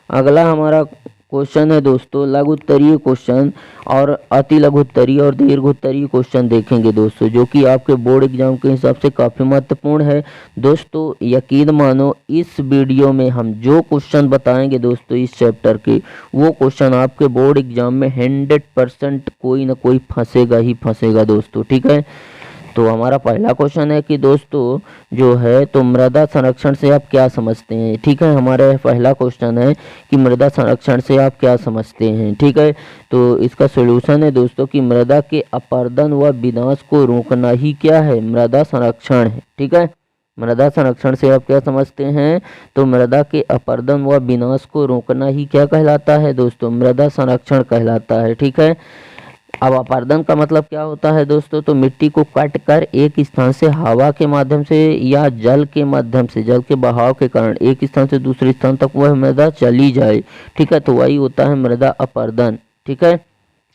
अगला हमारा क्वेश्चन है दोस्तों लघु उत्तरीय क्वेश्चन और अति लघु उत्तरीय और दीर्घ उत्तरीय क्वेश्चन देखेंगे दोस्तों, जो कि आपके बोर्ड एग्जाम के हिसाब से काफ़ी महत्वपूर्ण है दोस्तों। यकीन मानो इस वीडियो में हम जो क्वेश्चन बताएंगे दोस्तों इस चैप्टर के, वो क्वेश्चन आपके बोर्ड एग्जाम में 100% कोई ना कोई फंसेगा ही फंसेगा दोस्तों, ठीक है। तो हमारा पहला क्वेश्चन है कि दोस्तों जो है तो मृदा संरक्षण से आप क्या समझते हैं, ठीक है, हमारा पहला क्वेश्चन है कि मृदा संरक्षण से आप क्या समझते हैं, ठीक है। तो इसका सॉल्यूशन है दोस्तों कि मृदा के अपरदन व विनाश को रोकना ही क्या है, मृदा संरक्षण है, ठीक है। मृदा संरक्षण से आप क्या समझते हैं, तो मृदा के अपरदन व विनाश को रोकना ही क्या कहलाता है दोस्तों, मृदा संरक्षण कहलाता है, ठीक है। अब अपरदन का मतलब क्या होता है दोस्तों, तो मिट्टी को काट कर एक स्थान से हवा के माध्यम से या जल के माध्यम से, जल के बहाव के कारण एक स्थान से दूसरे स्थान तक वह मृदा चली जाए, ठीक है, तो वही होता है मृदा अपरदन, ठीक है।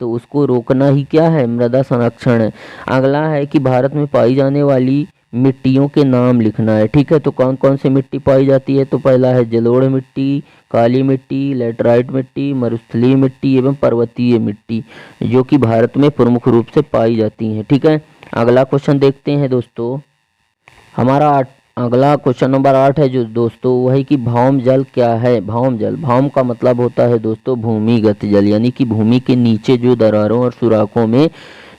तो उसको रोकना ही क्या है, मृदा संरक्षण है। अगला है कि भारत में पाई जाने वाली मिट्टियों के नाम लिखना है, ठीक है, तो कौन कौन सी मिट्टी पाई जाती है, तो पहला है जलोढ़ मिट्टी, काली मिट्टी, लैटराइट मिट्टी, मरुस्थलीय मिट्टी एवं पर्वतीय मिट्टी, जो कि भारत में प्रमुख रूप से पाई जाती हैं, ठीक है। अगला क्वेश्चन देखते हैं दोस्तों, हमारा अगला क्वेश्चन नंबर 8 है जो दोस्तों वही कि भौम जल क्या है। भौम जल, भौम का मतलब होता है दोस्तों भूमिगत जल, यानी कि भूमि के नीचे जो दरारों और सुराखों में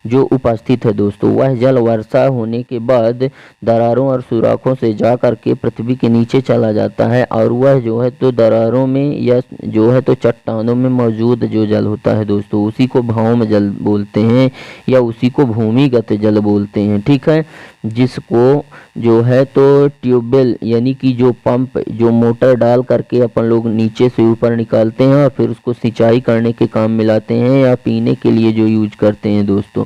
जो उपस्थित है दोस्तों, वह जल वर्षा होने के बाद दरारों और सुराखों से जा करके पृथ्वी के नीचे चला जाता है, और वह जो है तो दरारों में या जो है तो चट्टानों में मौजूद जो जल होता है दोस्तों, उसी को भौम जल बोलते हैं या उसी को भूमिगत जल बोलते हैं, ठीक है। जिसको जो है तो ट्यूबवेल यानी कि जो पंप, जो मोटर डाल करके अपन लोग नीचे से ऊपर निकालते हैं और फिर उसको सिंचाई करने के काम में लाते हैं या पीने के लिए जो यूज करते हैं दोस्तों,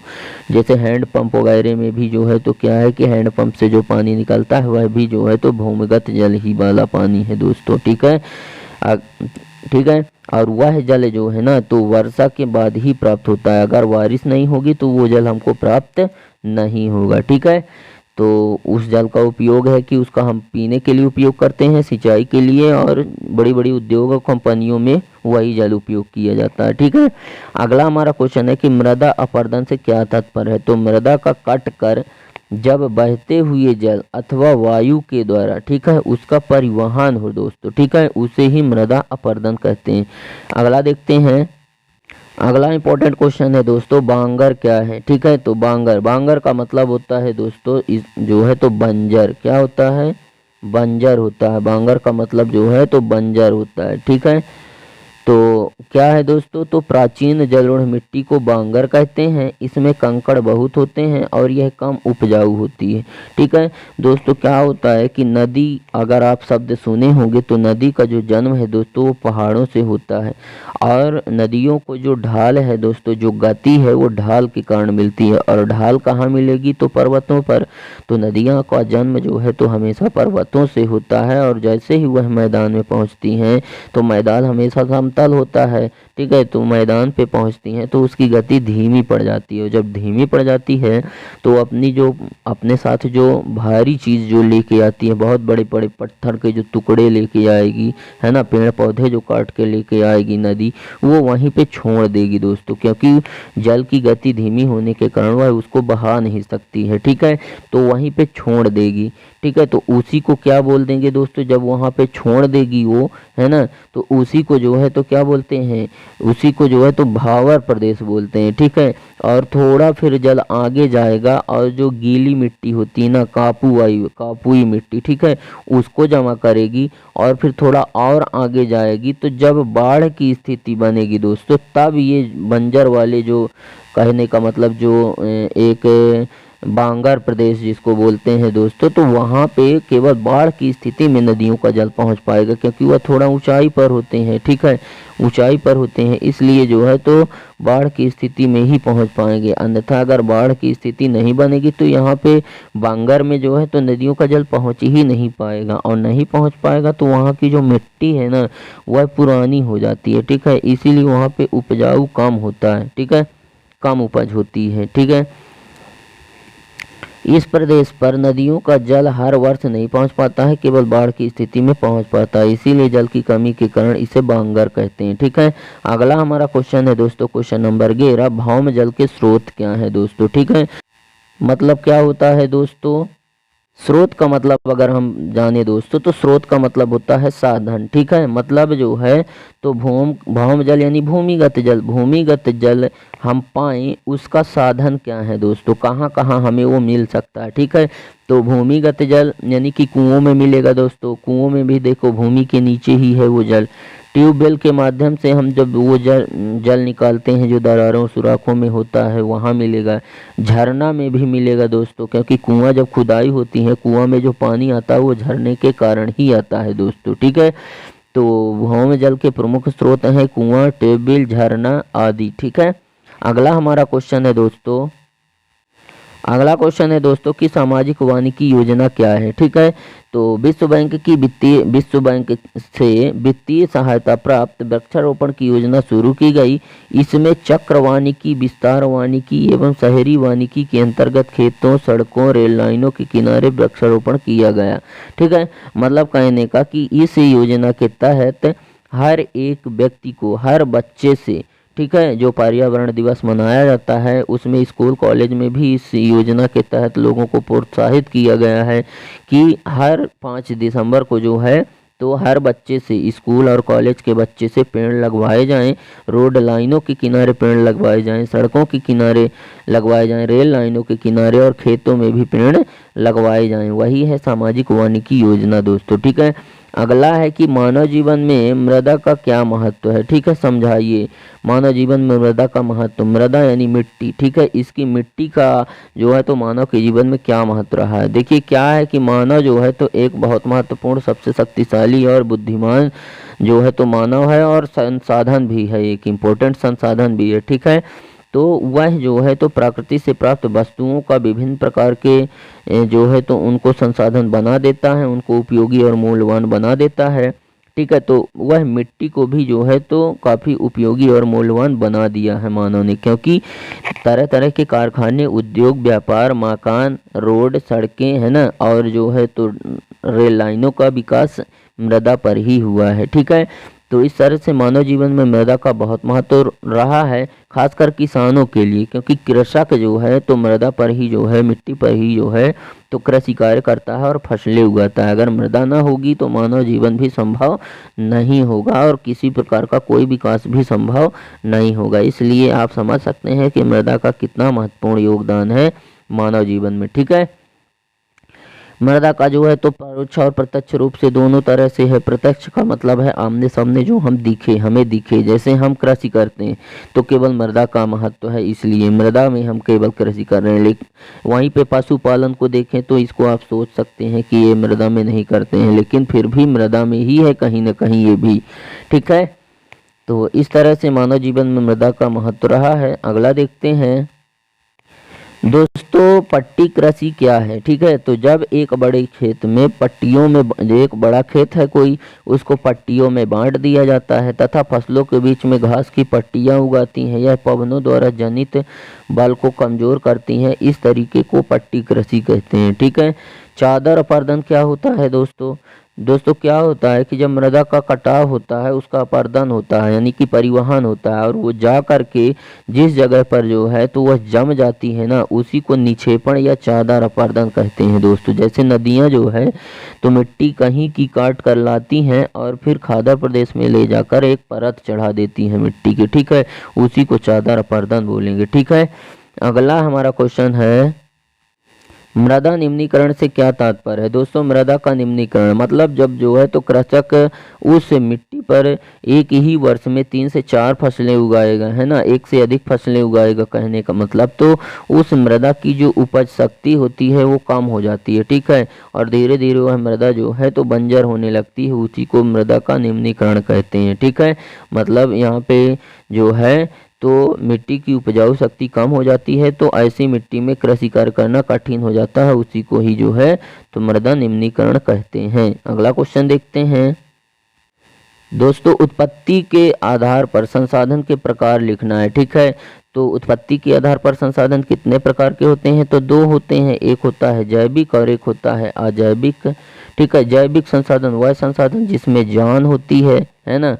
जैसे हैंड पंप वगैरह में भी जो है तो क्या है कि हैंड पंप से जो पानी निकलता है वह भी जो है तो भूमिगत जल ही वाला पानी है दोस्तों, ठीक है, ठीक है। और वह जल जो है ना तो वर्षा के बाद ही प्राप्त होता है। अगर बारिश नहीं होगी तो वो जल हमको प्राप्त नहीं होगा। ठीक है, तो उस जल का उपयोग है कि उसका हम पीने के लिए उपयोग करते हैं, सिंचाई के लिए, और बड़ी बड़ी उद्योग और कंपनियों में वही जल उपयोग किया जाता है। ठीक है, अगला हमारा क्वेश्चन है कि मृदा अपरदन से क्या तात्पर्य है। तो मृदा का कट कर जब बहते हुए जल अथवा वायु के द्वारा, ठीक है, उसका परिवहन हो दोस्तों, ठीक है, उसे ही मृदा अपरदन कहते हैं। अगला देखते हैं, अगला इंपॉर्टेंट क्वेश्चन है दोस्तों, बांगर क्या है। ठीक है, तो बांगर का मतलब होता है दोस्तों इस जो है तो बंजर। क्या होता है? बंजर होता है। बांगर का मतलब जो है तो बंजर होता है। ठीक है, तो क्या है दोस्तों, तो प्राचीन जलोढ़ मिट्टी को बांगर कहते हैं। इसमें कंकड़ बहुत होते हैं और यह कम उपजाऊ होती है। ठीक है दोस्तों, क्या होता है कि नदी, अगर आप शब्द सुने होंगे तो नदी का जो जन्म है दोस्तों वो पहाड़ों से होता है, और नदियों को जो ढाल है दोस्तों, जो गति है वो ढाल के कारण मिलती है। और ढाल कहाँ मिलेगी? तो पर्वतों पर। तो नदियाँ का जन्म जो है तो हमेशा पर्वतों से होता है, और जैसे ही वह मैदान में पहुँचती हैं तो मैदान हमेशा समतल होता है। ठीक है, तो मैदान पे पहुंचती हैं तो उसकी गति धीमी पड़ जाती है। जब धीमी पड़ जाती है तो अपने साथ जो भारी चीज़ जो लेके आती है, बहुत बड़े बड़े पत्थर के जो टुकड़े लेके आएगी, है ना, पेड़ पौधे जो काट के लेके आएगी नदी, वो वहीं पे छोड़ देगी दोस्तों, क्योंकि जल की गति धीमी होने के कारण वह उसको बहा नहीं सकती है। ठीक है, तो वहीं पे छोड़ देगी। ठीक है, तो उसी को क्या बोल देंगे दोस्तों, जब वहाँ पे छोड़ देगी वो, है ना, तो उसी को जो है तो क्या बोलते हैं, उसी को जो है तो भावर प्रदेश बोलते हैं। ठीक है, और थोड़ा फिर जल आगे जाएगा और जो गीली मिट्टी होती है ना, कापुई मिट्टी, ठीक है, उसको जमा करेगी, और फिर थोड़ा और आगे जाएगी। तो जब बाढ़ की स्थिति बनेगी दोस्तों, तब ये बंजर वाले जो, कहने का मतलब जो एक बांगर प्रदेश जिसको बोलते हैं दोस्तों, तो वहाँ पे केवल बाढ़ की स्थिति में नदियों का जल पहुँच पाएगा, क्योंकि वह थोड़ा ऊंचाई पर होते हैं। ठीक है, ऊंचाई पर होते हैं, इसलिए जो है तो बाढ़ की स्थिति में ही पहुँच पाएंगे। अन्यथा अगर बाढ़ की स्थिति नहीं बनेगी तो यहाँ पे बांगर में जो है तो नदियों का जल पहुँच ही नहीं पाएगा, और नहीं पहुँच पाएगा तो वहाँ की जो मिट्टी है ना वह पुरानी हो जाती है। ठीक है, इसीलिए वहाँ पे उपजाऊ कम होता है। ठीक है, कम उपज होती है। ठीक है, इस प्रदेश पर नदियों का जल हर वर्ष नहीं पहुंच पाता है, केवल बाढ़ की स्थिति में पहुंच पाता है, इसीलिए जल की कमी के कारण इसे बांगर कहते हैं। ठीक है, अगला हमारा क्वेश्चन है दोस्तों, क्वेश्चन नंबर 11, भौम जल के स्रोत क्या है दोस्तों। ठीक है, मतलब क्या होता है दोस्तों, स्रोत का मतलब अगर हम जाने दोस्तों तो स्रोत का मतलब होता है साधन। ठीक है, मतलब जो है तो भौम जल यानी भूमिगत जल, भूमिगत जल हम पाएं उसका साधन क्या है दोस्तों, कहाँ कहाँ हमें वो मिल सकता है। ठीक है, तो भूमिगत जल यानी कि कुओं में मिलेगा दोस्तों, कुओं में भी देखो भूमि के नीचे ही है वो जल। ट्यूबवेल के माध्यम से हम जब वो जल निकालते हैं जो दरारों सुराखों में होता है वहाँ मिलेगा। झरना में भी मिलेगा दोस्तों, क्योंकि कुआं जब खुदाई होती है, कुआं में जो पानी आता है वो झरने के कारण ही आता है दोस्तों। ठीक है, तो भौम जल के प्रमुख स्रोत हैं कुआं, ट्यूबवेल, झरना आदि। ठीक है, अगला हमारा क्वेश्चन है दोस्तों, अगला क्वेश्चन है दोस्तों कि सामाजिक वानिकी योजना क्या है। ठीक है, तो विश्व बैंक से वित्तीय सहायता प्राप्त वृक्षारोपण की योजना शुरू की गई। इसमें चक्र वानिकी, विस्तार वानिकी एवं शहरी वानिकी के अंतर्गत खेतों, सड़कों, रेल लाइनों के किनारे वृक्षारोपण किया गया। ठीक है, मतलब कहने का कि इस योजना के तहत हर एक व्यक्ति को, हर बच्चे से, ठीक है, जो पर्यावरण दिवस मनाया जाता है उसमें स्कूल कॉलेज में भी इस योजना के तहत लोगों को प्रोत्साहित किया गया है कि हर 5 दिसंबर को जो है तो हर बच्चे से, स्कूल और कॉलेज के बच्चे से पेड़ लगवाए जाएं, रोड लाइनों के किनारे पेड़ लगवाए जाएं, सड़कों के किनारे लगवाए जाएं, रेल लाइनों के किनारे और खेतों में भी पेड़ लगवाए जाएं। वही है सामाजिक वानिकी योजना दोस्तों। ठीक है, अगला है कि मानव जीवन में मृदा का क्या महत्व है। ठीक है, समझाइए मानव जीवन में मृदा का महत्व। मृदा यानी मिट्टी, ठीक है, इसकी मिट्टी का जो है तो मानव के जीवन में क्या महत्व रहा है। देखिए क्या है कि मानव जो है तो एक बहुत महत्वपूर्ण, सबसे शक्तिशाली और बुद्धिमान जो है तो मानव है, और संसाधन भी है, एक इम्पोर्टेंट संसाधन भी है। ठीक है, तो वह जो है तो प्रकृति से प्राप्त वस्तुओं का विभिन्न प्रकार के जो है तो उनको संसाधन बना देता है, उनको उपयोगी और मूल्यवान बना देता है। ठीक है। तो वह मिट्टी को भी जो है तो काफ़ी उपयोगी और मूल्यवान बना दिया है मानव ने, क्योंकि तरह तरह के कारखाने, उद्योग, व्यापार, मकान, रोड, सड़कें, है ना, और जो है तो रेल लाइनों का विकास मृदा पर ही हुआ है। ठीक है। तो इस तरह से मानव जीवन में मृदा का बहुत महत्व रहा है, खासकर किसानों के लिए, क्योंकि कृषक जो है तो मृदा पर ही जो है, मिट्टी पर ही जो है तो कृषि कार्य करता है और फसलें उगाता है। अगर मृदा ना होगी तो मानव जीवन भी संभव नहीं होगा और किसी प्रकार का कोई विकास भी संभव नहीं होगा। इसलिए आप समझ सकते हैं कि मृदा का कितना महत्वपूर्ण योगदान है मानव जीवन में। ठीक है। मृदा का जो है तो परोक्ष और प्रत्यक्ष रूप से दोनों तरह से है। प्रत्यक्ष का मतलब है आमने सामने जो हम दिखे, हमें दिखे, जैसे हम कृषि करते हैं तो केवल मृदा का महत्व है, इसलिए मृदा में हम केवल कृषि कर रहे हैं। लेकिन वहीं पे पशुपालन को देखें तो इसको आप सोच सकते हैं कि ये मृदा में नहीं करते हैं, लेकिन फिर भी मृदा में ही है कहीं ना कहीं ये भी। ठीक है। तो इस तरह से मानव जीवन में मृदा का महत्व रहा है। अगला देखते हैं दोस्तों, पट्टी कृषि क्या है। ठीक है। तो जब एक बड़े खेत में पट्टियों में, एक बड़ा खेत है कोई, उसको पट्टियों में बांट दिया जाता है तथा फसलों के बीच में घास की पट्टियां उगाती हैं। यह पवनों द्वारा जनित बल को कमजोर करती हैं। इस तरीके को पट्टी कृषि कहते हैं। ठीक है। चादर अपर्दन क्या होता है दोस्तों क्या होता है कि जब मृदा का कटाव होता है उसका अपर्दन होता है, यानी कि परिवहन होता है, और वो जा करके जिस जगह पर जो है तो वह जम जाती है ना, उसी को निक्षेपण या चादर अपर्दन कहते हैं दोस्तों। जैसे नदियां जो है तो मिट्टी कहीं की काट कर लाती हैं और फिर खादर प्रदेश में ले जाकर एक परत चढ़ा देती हैं मिट्टी की। ठीक है। उसी को चादर अपर्दन बोलेंगे। ठीक है। अगला हमारा क्वेश्चन है, मृदा निम्नीकरण से क्या तात्पर्य है। दोस्तों मृदा का निम्नीकरण मतलब जब जो है तो कृषक उस मिट्टी पर एक ही वर्ष में 3 से 4 फसलें उगाएगा, है ना, एक से अधिक फसलें उगाएगा, कहने का मतलब तो उस मृदा की जो उपज शक्ति होती है वो कम हो जाती है। ठीक है। और धीरे धीरे वह मृदा जो है तो बंजर होने लगती है, उसी को मृदा का निम्नीकरण कहते हैं। ठीक है। मतलब यहाँ पे जो है तो मिट्टी की उपजाऊ शक्ति कम हो जाती है, तो ऐसी मिट्टी में कृषि कार्य करना कठिन हो जाता है, उसी को ही जो है तो मृदा निम्नीकरण कहते हैं। अगला क्वेश्चन देखते हैं दोस्तों, उत्पत्ति के आधार पर संसाधन के प्रकार लिखना है। ठीक है। तो उत्पत्ति के आधार पर संसाधन कितने प्रकार के होते हैं, तो 2 होते हैं, एक होता है जैविक और एक होता है अजैविक। ठीक है। जैविक संसाधन वह संसाधन जिसमें जान होती है ना,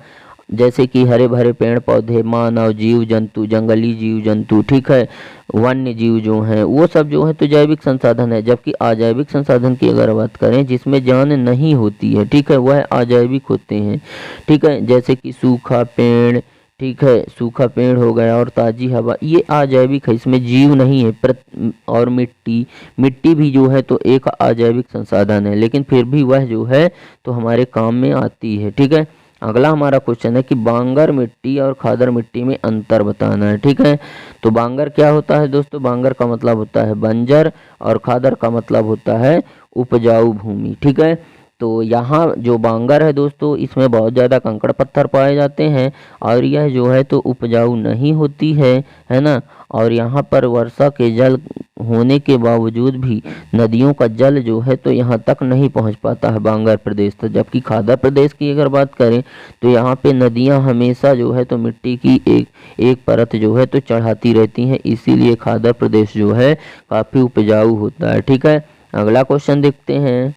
जैसे कि हरे भरे पेड़ पौधे, मानव, जीव जंतु, जंगली जीव जंतु, ठीक है, वन्य जीव जो हैं वो सब जो है तो जैविक संसाधन है। जबकि अजैविक संसाधन की अगर बात करें जिसमें जान नहीं होती है, ठीक है, वह अजैविक होते हैं। ठीक है। जैसे कि सूखा पेड़, ठीक है, सूखा पेड़ हो गया और ताज़ी हवा, ये अजैविक है, इसमें जीव नहीं है। और मिट्टी भी जो है तो एक अजैविक संसाधन है, लेकिन फिर भी वह जो है तो हमारे काम में आती है। ठीक है। अगला हमारा क्वेश्चन है कि बांगर मिट्टी और खादर मिट्टी में अंतर बताना है। ठीक है। तो बांगर क्या होता है दोस्तों, बांगर का मतलब होता है बंजर और खादर का मतलब होता है उपजाऊ भूमि। ठीक है। तो यहाँ जो बांगर है दोस्तों इसमें बहुत ज़्यादा कंकड़ पत्थर पाए जाते हैं और यह जो है तो उपजाऊ नहीं होती है ना। और यहाँ पर वर्षा के जल होने के बावजूद भी नदियों का जल जो है तो यहाँ तक नहीं पहुँच पाता है बांगर प्रदेश तक। जबकि खादर प्रदेश की अगर बात करें तो यहाँ पे नदियाँ हमेशा जो है तो मिट्टी की एक परत जो है तो चढ़ाती रहती हैं, इसीलिए खादर प्रदेश जो है काफ़ी उपजाऊ होता है। ठीक है। अगला क्वेश्चन देखते हैं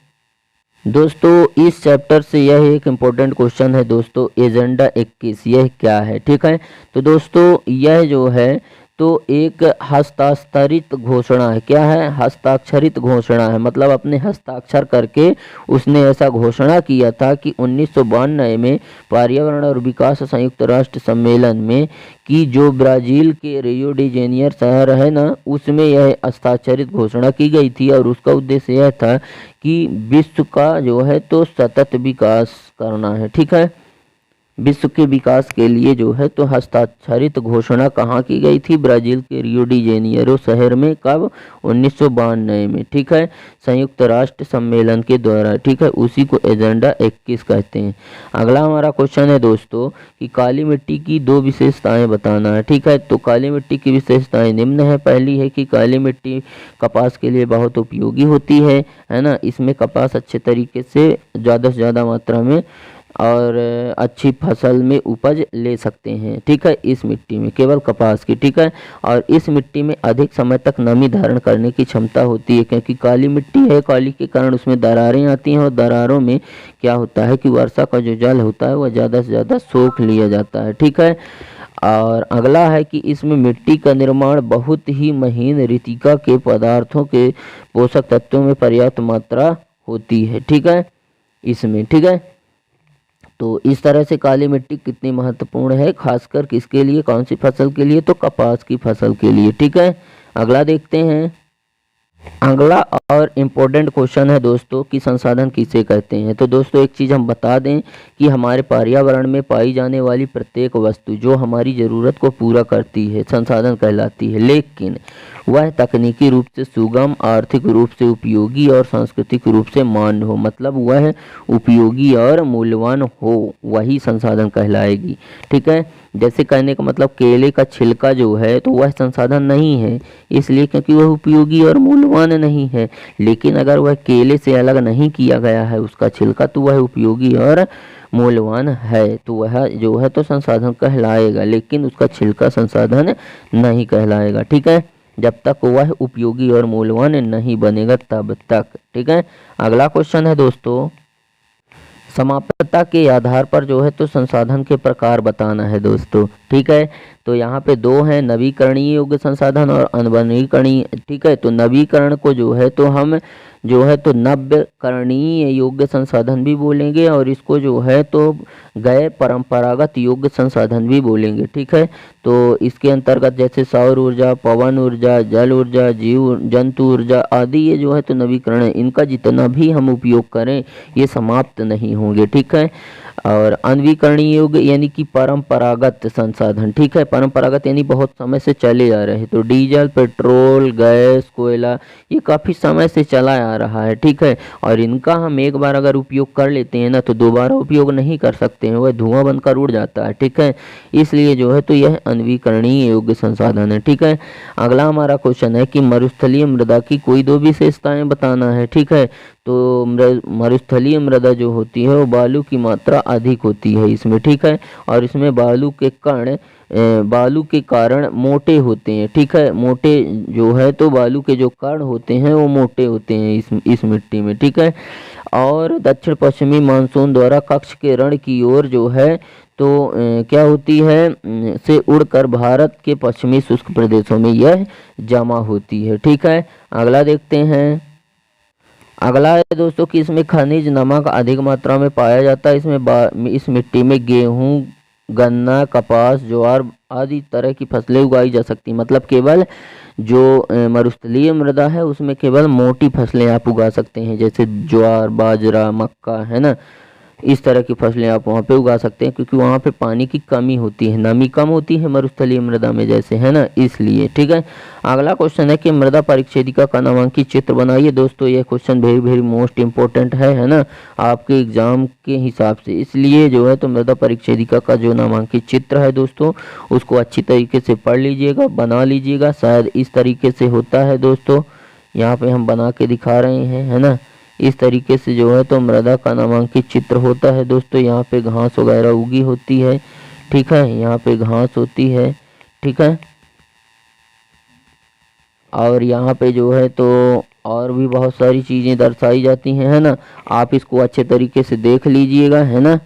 दोस्तों, इस चैप्टर से यह एक इम्पोर्टेंट क्वेश्चन है दोस्तों, एजेंडा 21 यह क्या है। ठीक है। तो दोस्तों यह जो है तो एक हस्ताक्षरित घोषणा है। क्या है, हस्ताक्षरित घोषणा है, मतलब अपने हस्ताक्षर करके उसने ऐसा घोषणा किया था कि 1992 में पर्यावरण और विकास संयुक्त राष्ट्र सम्मेलन में कि जो ब्राज़ील के रियो डी जेनियर शहर है ना, उसमें यह हस्ताक्षरित घोषणा की गई थी। और उसका उद्देश्य यह था कि विश्व का जो है तो सतत विकास करना है। ठीक है। विश्व के विकास के लिए जो है तो हस्ताक्षरित घोषणा कहाँ की गई थी, ब्राज़ील के रियो डी जेनिरो शहर में, कब, 1992 में। ठीक है। संयुक्त राष्ट्र सम्मेलन के द्वारा। ठीक है। उसी को एजेंडा 21 कहते हैं। अगला हमारा क्वेश्चन है दोस्तों कि काली मिट्टी की 2 विशेषताएं बताना है। ठीक है। तो काली मिट्टी की विशेषताएं निम्न है। पहली है कि काली मिट्टी कपास के लिए बहुत उपयोगी होती है ना, इसमें कपास अच्छे तरीके से ज़्यादा मात्रा में और अच्छी फसल में उपज ले सकते हैं। ठीक है, इस मिट्टी में केवल कपास की। ठीक है, और इस मिट्टी में अधिक समय तक नमी धारण करने की क्षमता होती है, क्योंकि काली मिट्टी है, काली के कारण उसमें दरारें आती हैं और दरारों में क्या होता है कि वर्षा का जो जल होता है वह ज़्यादा से ज़्यादा सोख लिया जाता है। ठीक है, और अगला है कि इसमें मिट्टी का निर्माण बहुत ही महीन रेतिका के पदार्थों के पोषक तत्वों में पर्याप्त मात्रा होती है। ठीक है, इसमें। ठीक है, तो इस तरह से काली मिट्टी कितनी महत्वपूर्ण है, खासकर किसके लिए, कौन सी फसल के लिए, तो कपास की फसल के लिए। ठीक है, अगला देखते हैं। अगला और इम्पोर्टेंट क्वेश्चन है दोस्तों कि संसाधन किसे कहते हैं। तो दोस्तों एक चीज़ हम बता दें कि हमारे पर्यावरण में पाई जाने वाली प्रत्येक वस्तु जो हमारी ज़रूरत को पूरा करती है संसाधन कहलाती है, लेकिन वह तकनीकी रूप से सुगम, आर्थिक रूप से उपयोगी और सांस्कृतिक रूप से मान्य हो, मतलब वह उपयोगी और मूल्यवान हो, वही संसाधन कहलाएगी। ठीक है, जैसे कहने का मतलब केले का छिलका जो है तो वह संसाधन नहीं है, इसलिए क्योंकि वह उपयोगी और मूल्यवान नहीं है। लेकिन अगर वह केले से अलग नहीं किया गया है उसका छिलका, तो वह उपयोगी और मूल्यवान है, तो वह जो है तो संसाधन कहलाएगा, लेकिन उसका छिलका संसाधन नहीं कहलाएगा। ठीक है, जब तक वह उपयोगी और मूल्यवान नहीं बनेगा तब तक। ठीक है, अगला क्वेश्चन है दोस्तों, समाप्तता के आधार पर जो है तो संसाधन के प्रकार बताना है दोस्तों। ठीक है, तो यहाँ पे दो हैं, नवीकरणीय योग्य संसाधन और अनवनीकरणीय। ठीक है, तो नवीकरण को जो है तो हम जो है तो नव्यकरणीय योग्य संसाधन भी बोलेंगे, और इसको जो है तो गैर परंपरागत योग्य संसाधन भी बोलेंगे। ठीक है, तो इसके अंतर्गत जैसे सौर ऊर्जा, पवन ऊर्जा, जल ऊर्जा, जीव जंतु ऊर्जा आदि ये जो है तो नवीकरण है, इनका जितना भी हम उपयोग करें ये समाप्त नहीं होंगे। ठीक है, और अनवीकरणीय योग्य यानी कि परंपरागत संसाधन। ठीक है, परंपरागत यानी बहुत समय से चले आ रहे हैं, तो डीजल, पेट्रोल, गैस, कोयला ये काफ़ी समय से चला आ रहा है। ठीक है, और इनका हम एक बार अगर उपयोग कर लेते हैं ना तो दोबारा उपयोग नहीं कर सकते हैं, वह धुआं बनकर उड़ जाता है। ठीक है, इसलिए जो है तो यह अनवीकरणीय योग्य संसाधन है। ठीक है, अगला हमारा क्वेश्चन है कि मरुस्थलीय मृदा की कोई दो विशेषताएं बताना है। ठीक है, तो मरुस्थलीय मृदा जो होती है वो बालू की मात्रा अधिक होती है इसमें। ठीक है, और इसमें बालू के कण बालू के कारण मोटे होते हैं। ठीक है, मोटे जो है तो बालू के जो कण होते हैं वो मोटे होते हैं इस मिट्टी में। ठीक है, और दक्षिण पश्चिमी मानसून द्वारा कक्ष के रण की ओर जो है तो क्या होती है से उड़कर भारत के पश्चिमी शुष्क प्रदेशों में यह जमा होती है। ठीक है, अगला देखते हैं। अगला है दोस्तों कि इसमें खनिज नमक अधिक मात्रा में पाया जाता है। इस मिट्टी में गेहूं, गन्ना, कपास, ज्वार आदि तरह की फसलें उगाई जा सकती, मतलब केवल जो मरुस्थलीय मृदा है उसमें केवल मोटी फसलें आप उगा सकते हैं, जैसे ज्वार, बाजरा, मक्का, है ना, इस तरह की फसलें आप वहाँ पे उगा सकते हैं, क्योंकि वहाँ पे पानी की कमी होती है, नमी कम होती है मरुस्थलीय मृदा में जैसे, है ना, इसलिए। ठीक है, अगला क्वेश्चन है कि मृदा परिच्छेदिका का नामांकित चित्र बनाइए। दोस्तों ये question very very most important है ना, आपके एग्जाम के हिसाब से, इसलिए जो है तो मृदा परिच्छेदिका का जो नामांकित चित्र है दोस्तों उसको अच्छी तरीके से पढ़ लीजिएगा, बना लीजिएगा। शायद इस तरीके से होता है दोस्तों, यहाँ पे हम बना के दिखा रहे हैं, है ना, इस तरीके से जो है तो मृदा का नामांकित चित्र होता है दोस्तों। यहाँ पे घास वगैरह उगी होती है। ठीक है, यहाँ पे घास होती है। ठीक है, और यहाँ पे जो है तो और भी बहुत सारी चीज़ें दर्शाई जाती हैं, है ना, आप इसको अच्छे तरीके से देख लीजिएगा, है ना,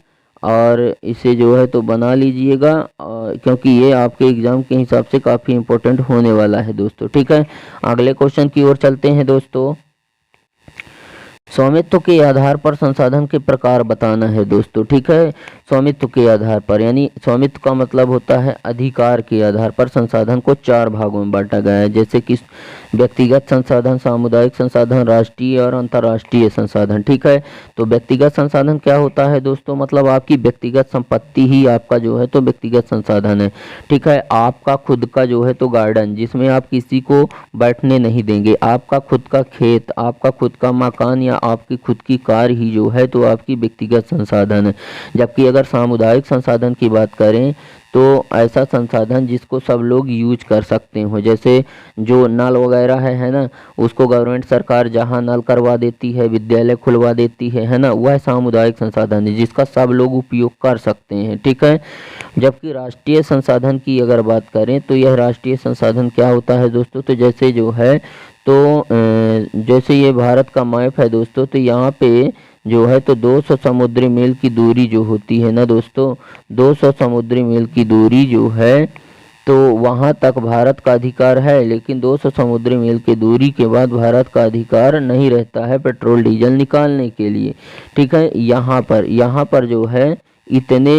और इसे जो है तो बना लीजिएगा, क्योंकि ये आपके एग्ज़ाम के हिसाब से काफ़ी इम्पोर्टेंट होने वाला है दोस्तों। ठीक है, अगले क्वेश्चन की ओर चलते हैं दोस्तों। स्वामित्व के आधार पर संसाधन के प्रकार बताना है दोस्तों। ठीक है, स्वामित्व के आधार पर यानी स्वामित्व का मतलब होता है अधिकार के आधार पर संसाधन को चार भागों में बांटा गया है, जैसे कि व्यक्तिगत संसाधन, सामुदायिक संसाधन, राष्ट्रीय और अंतर्राष्ट्रीय संसाधन। ठीक है, तो व्यक्तिगत संसाधन क्या होता है दोस्तों, मतलब आपकी व्यक्तिगत संपत्ति ही आपका जो है तो व्यक्तिगत संसाधन है। ठीक है, आपका खुद का जो है तो गार्डन जिसमें आप किसी को बैठने नहीं देंगे, आपका खुद का खेत, आपका खुद का मकान या आपकी खुद की कार ही जो है तो आपकी व्यक्तिगत संसाधन है। जबकि अगर अगर सामुदायिक संसाधन की बात करें तो ऐसा संसाधन जिसको सब लोग यूज कर सकते हो, जैसे जो नल वगैरह है ना, उसको गवर्नमेंट सरकार जहाँ नल करवा देती है, विद्यालय खुलवा देती है ना, वह सामुदायिक संसाधन है जिसका सब लोग उपयोग कर सकते हैं, ठीक है। जबकि राष्ट्रीय संसाधन की अगर बात करें तो यह राष्ट्रीय संसाधन क्या होता है दोस्तों, तो जैसे जो है तो जैसे ये भारत का मैप है दोस्तों, तो यहाँ पे जो है तो 200 समुद्री मील की दूरी जो होती है ना दोस्तों, 200 समुद्री मील की दूरी जो है तो वहाँ तक भारत का अधिकार है, लेकिन 200 समुद्री मील की दूरी के बाद भारत का अधिकार नहीं रहता है पेट्रोल डीजल निकालने के लिए, ठीक है। यहाँ पर जो है इतने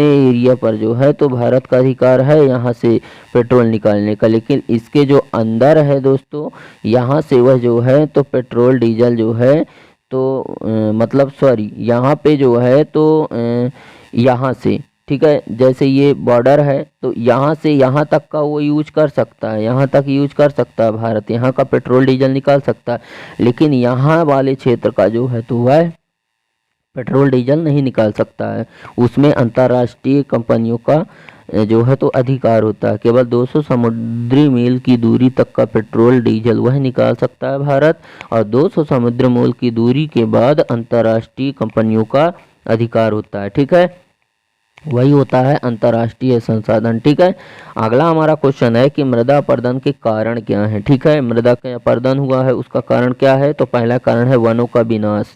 एरिया पर जो है तो भारत का अधिकार है यहाँ से पेट्रोल निकालने का, लेकिन इसके जो अंदर है दोस्तों, यहाँ से वह जो है तो पेट्रोल डीजल जो है तो मतलब सॉरी यहाँ पे जो है तो यहाँ से, ठीक है, जैसे ये बॉर्डर है तो यहाँ से यहाँ तक का वो यूज कर सकता है, यहाँ तक यूज कर सकता है भारत, यहाँ का पेट्रोल डीजल निकाल सकता है, लेकिन यहाँ वाले क्षेत्र का जो है तो वह पेट्रोल डीजल नहीं निकाल सकता है, उसमें अंतर्राष्ट्रीय कंपनियों का जो है तो अधिकार होता है। केवल 200 समुद्री मील की दूरी तक का पेट्रोल डीजल वह निकाल सकता है भारत, और 200 समुद्री मील की दूरी के बाद अंतर्राष्ट्रीय कंपनियों का अधिकार होता है, ठीक है, वही होता है अंतर्राष्ट्रीय संसाधन, ठीक है। अगला हमारा क्वेश्चन है कि मृदा अपरदन के कारण क्या है, ठीक है। मृदा का अपरदन हुआ है उसका कारण क्या है, तो पहला कारण है वनों का विनाश।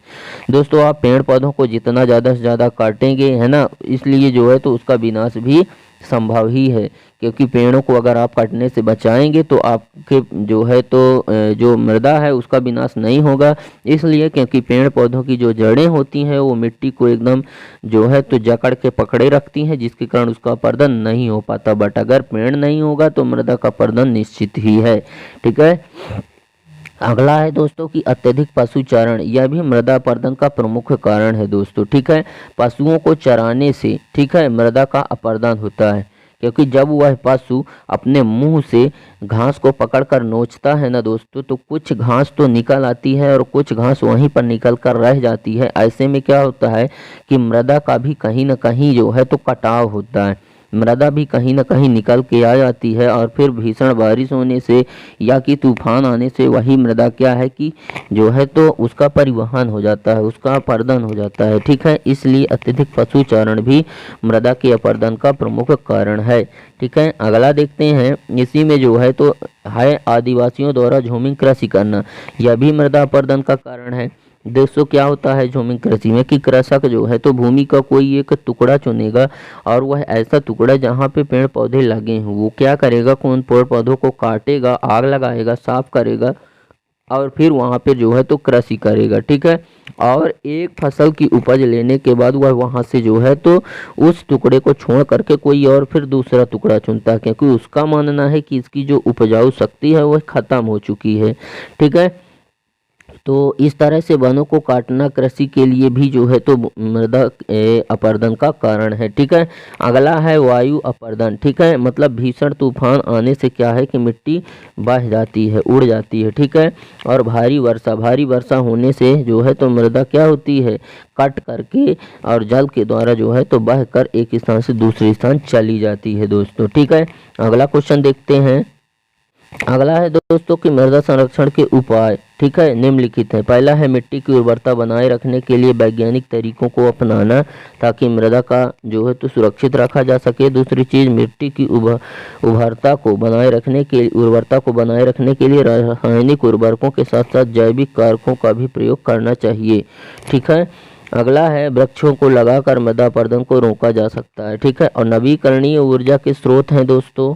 दोस्तों आप पेड़ पौधों को जितना ज़्यादा से ज़्यादा काटेंगे है ना, इसलिए जो है तो उसका विनाश भी संभव ही है, क्योंकि पेड़ों को अगर आप काटने से बचाएंगे तो आपके जो है तो जो मृदा है उसका विनाश नहीं होगा, इसलिए क्योंकि पेड़ पौधों की जो जड़ें होती हैं वो मिट्टी को एकदम जो है तो जकड़ के पकड़े रखती हैं, जिसके कारण उसका अपरदन नहीं हो पाता। बट अगर पेड़ नहीं होगा तो मृदा का अपरदन निश्चित ही है, ठीक है। अगला है दोस्तों कि अत्यधिक पशुचारण, यह भी मृदा अपरदन का प्रमुख कारण है दोस्तों, ठीक है। पशुओं को चराने से, ठीक है, मृदा का अपरदन होता है, क्योंकि जब वह पशु अपने मुंह से घास को पकड़कर नोचता है ना दोस्तों, तो कुछ घास तो निकल आती है और कुछ घास वहीं पर निकल कर रह जाती है। ऐसे में क्या होता है कि मृदा का भी कहीं ना कहीं जो है तो कटाव होता है, मृदा भी कहीं ना कहीं निकल के आ जाती है, और फिर भीषण बारिश होने से या कि तूफान आने से वही मृदा क्या है कि जो है तो उसका परिवहन हो जाता है, उसका अपरदन हो जाता है, ठीक है। इसलिए अत्यधिक पशुचारण भी मृदा के अपरदन का प्रमुख कारण है, ठीक है। अगला देखते हैं, इसी में जो है तो है आदिवासियों द्वारा झूमिंग कृषि करना, यह भी मृदा अपरदन का कारण है। दोस्तों क्या होता है झूमिंग कृषि में कि कृषक जो है तो भूमि का कोई एक टुकड़ा चुनेगा, और वह ऐसा टुकड़ा जहाँ पे पेड़ पौधे लगे हों वो क्या करेगा, उन पेड़ पौधों को काटेगा, आग लगाएगा, साफ करेगा, और फिर वहाँ पे जो है तो कृषि करेगा, ठीक है। और एक फसल की उपज लेने के बाद वह वहाँ से जो है तो उस टुकड़े को छोड़ करके कोई और फिर दूसरा टुकड़ा चुनता है, क्योंकि उसका मानना है कि इसकी जो उपजाऊ शक्ति है वह खत्म हो चुकी है, ठीक है। तो इस तरह से वनों को काटना कृषि के लिए भी जो है तो मृदा अपरदन का कारण है, ठीक है। अगला है वायु अपरदन, ठीक है, मतलब भीषण तूफान आने से क्या है कि मिट्टी बह जाती है, उड़ जाती है, ठीक है। और भारी वर्षा होने से जो है तो मृदा क्या होती है, कट करके और जल के द्वारा जो है तो बह कर एक स्थान से दूसरे स्थान चली जाती है दोस्तों, ठीक है। अगला क्वेश्चन देखते हैं। अगला है दोस्तों कि मृदा संरक्षण के उपाय, ठीक है, निम्नलिखित है। पहला है मिट्टी की उर्वरता बनाए रखने के लिए वैज्ञानिक तरीकों को अपनाना, ताकि मृदा का जो है तो सुरक्षित रखा जा सके। दूसरी चीज, मिट्टी की उर्वरता को बनाए रखने के लिए रासायनिक उर्वरकों के साथ साथ जैविक कारकों का भी प्रयोग करना चाहिए, ठीक है। अगला है वृक्षों को लगाकर मृदा अपरदन को रोका जा सकता है, ठीक है। और नवीकरणीय ऊर्जा के स्रोत हैं दोस्तों,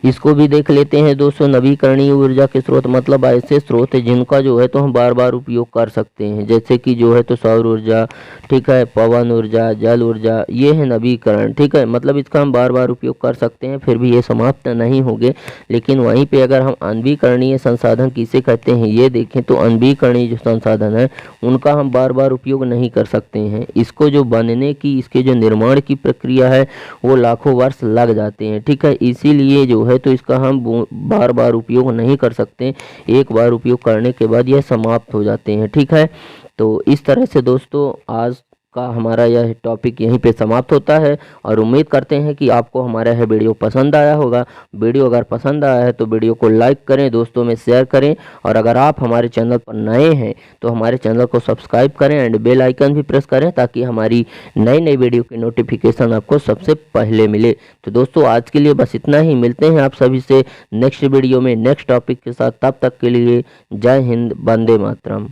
इसको भी देख लेते हैं दोस्तों। नवीकरणीय ऊर्जा के स्रोत मतलब ऐसे स्रोत है जिनका जो है तो हम बार बार उपयोग कर सकते हैं, जैसे कि जो है तो सौर ऊर्जा, ठीक है, पवन ऊर्जा, जल ऊर्जा, ये है नवीकरण, ठीक है। मतलब इसका हम बार बार उपयोग कर सकते हैं, फिर भी ये समाप्त नहीं होंगे। लेकिन वहीं पे अगर हम अनवीकरणीय संसाधन किसे कहते हैं ये देखें तो अनवीकरणीय जो संसाधन है उनका हम बार बार उपयोग नहीं कर सकते हैं। इसको जो बनने की, इसके जो निर्माण की प्रक्रिया है वो लाखों वर्ष लग जाते हैं, ठीक है। इसीलिए जो है तो इसका हम बार बार उपयोग नहीं कर सकते, एक बार उपयोग करने के बाद यह समाप्त हो जाते हैं, ठीक है। तो इस तरह से दोस्तों आज का हमारा यह टॉपिक यहीं पे समाप्त होता है और उम्मीद करते हैं कि आपको हमारा यह वीडियो पसंद आया होगा। वीडियो अगर पसंद आया है तो वीडियो को लाइक करें, दोस्तों में शेयर करें और अगर आप हमारे चैनल पर नए हैं तो हमारे चैनल को सब्सक्राइब करें एंड बेल आइकन भी प्रेस करें ताकि हमारी नई नई वीडियो की नोटिफिकेशन आपको सबसे पहले मिले। तो दोस्तों आज के लिए बस इतना ही, मिलते हैं आप सभी से नेक्स्ट वीडियो में नेक्स्ट टॉपिक के साथ। तब तक के लिए जय हिंद, वंदे मातरम।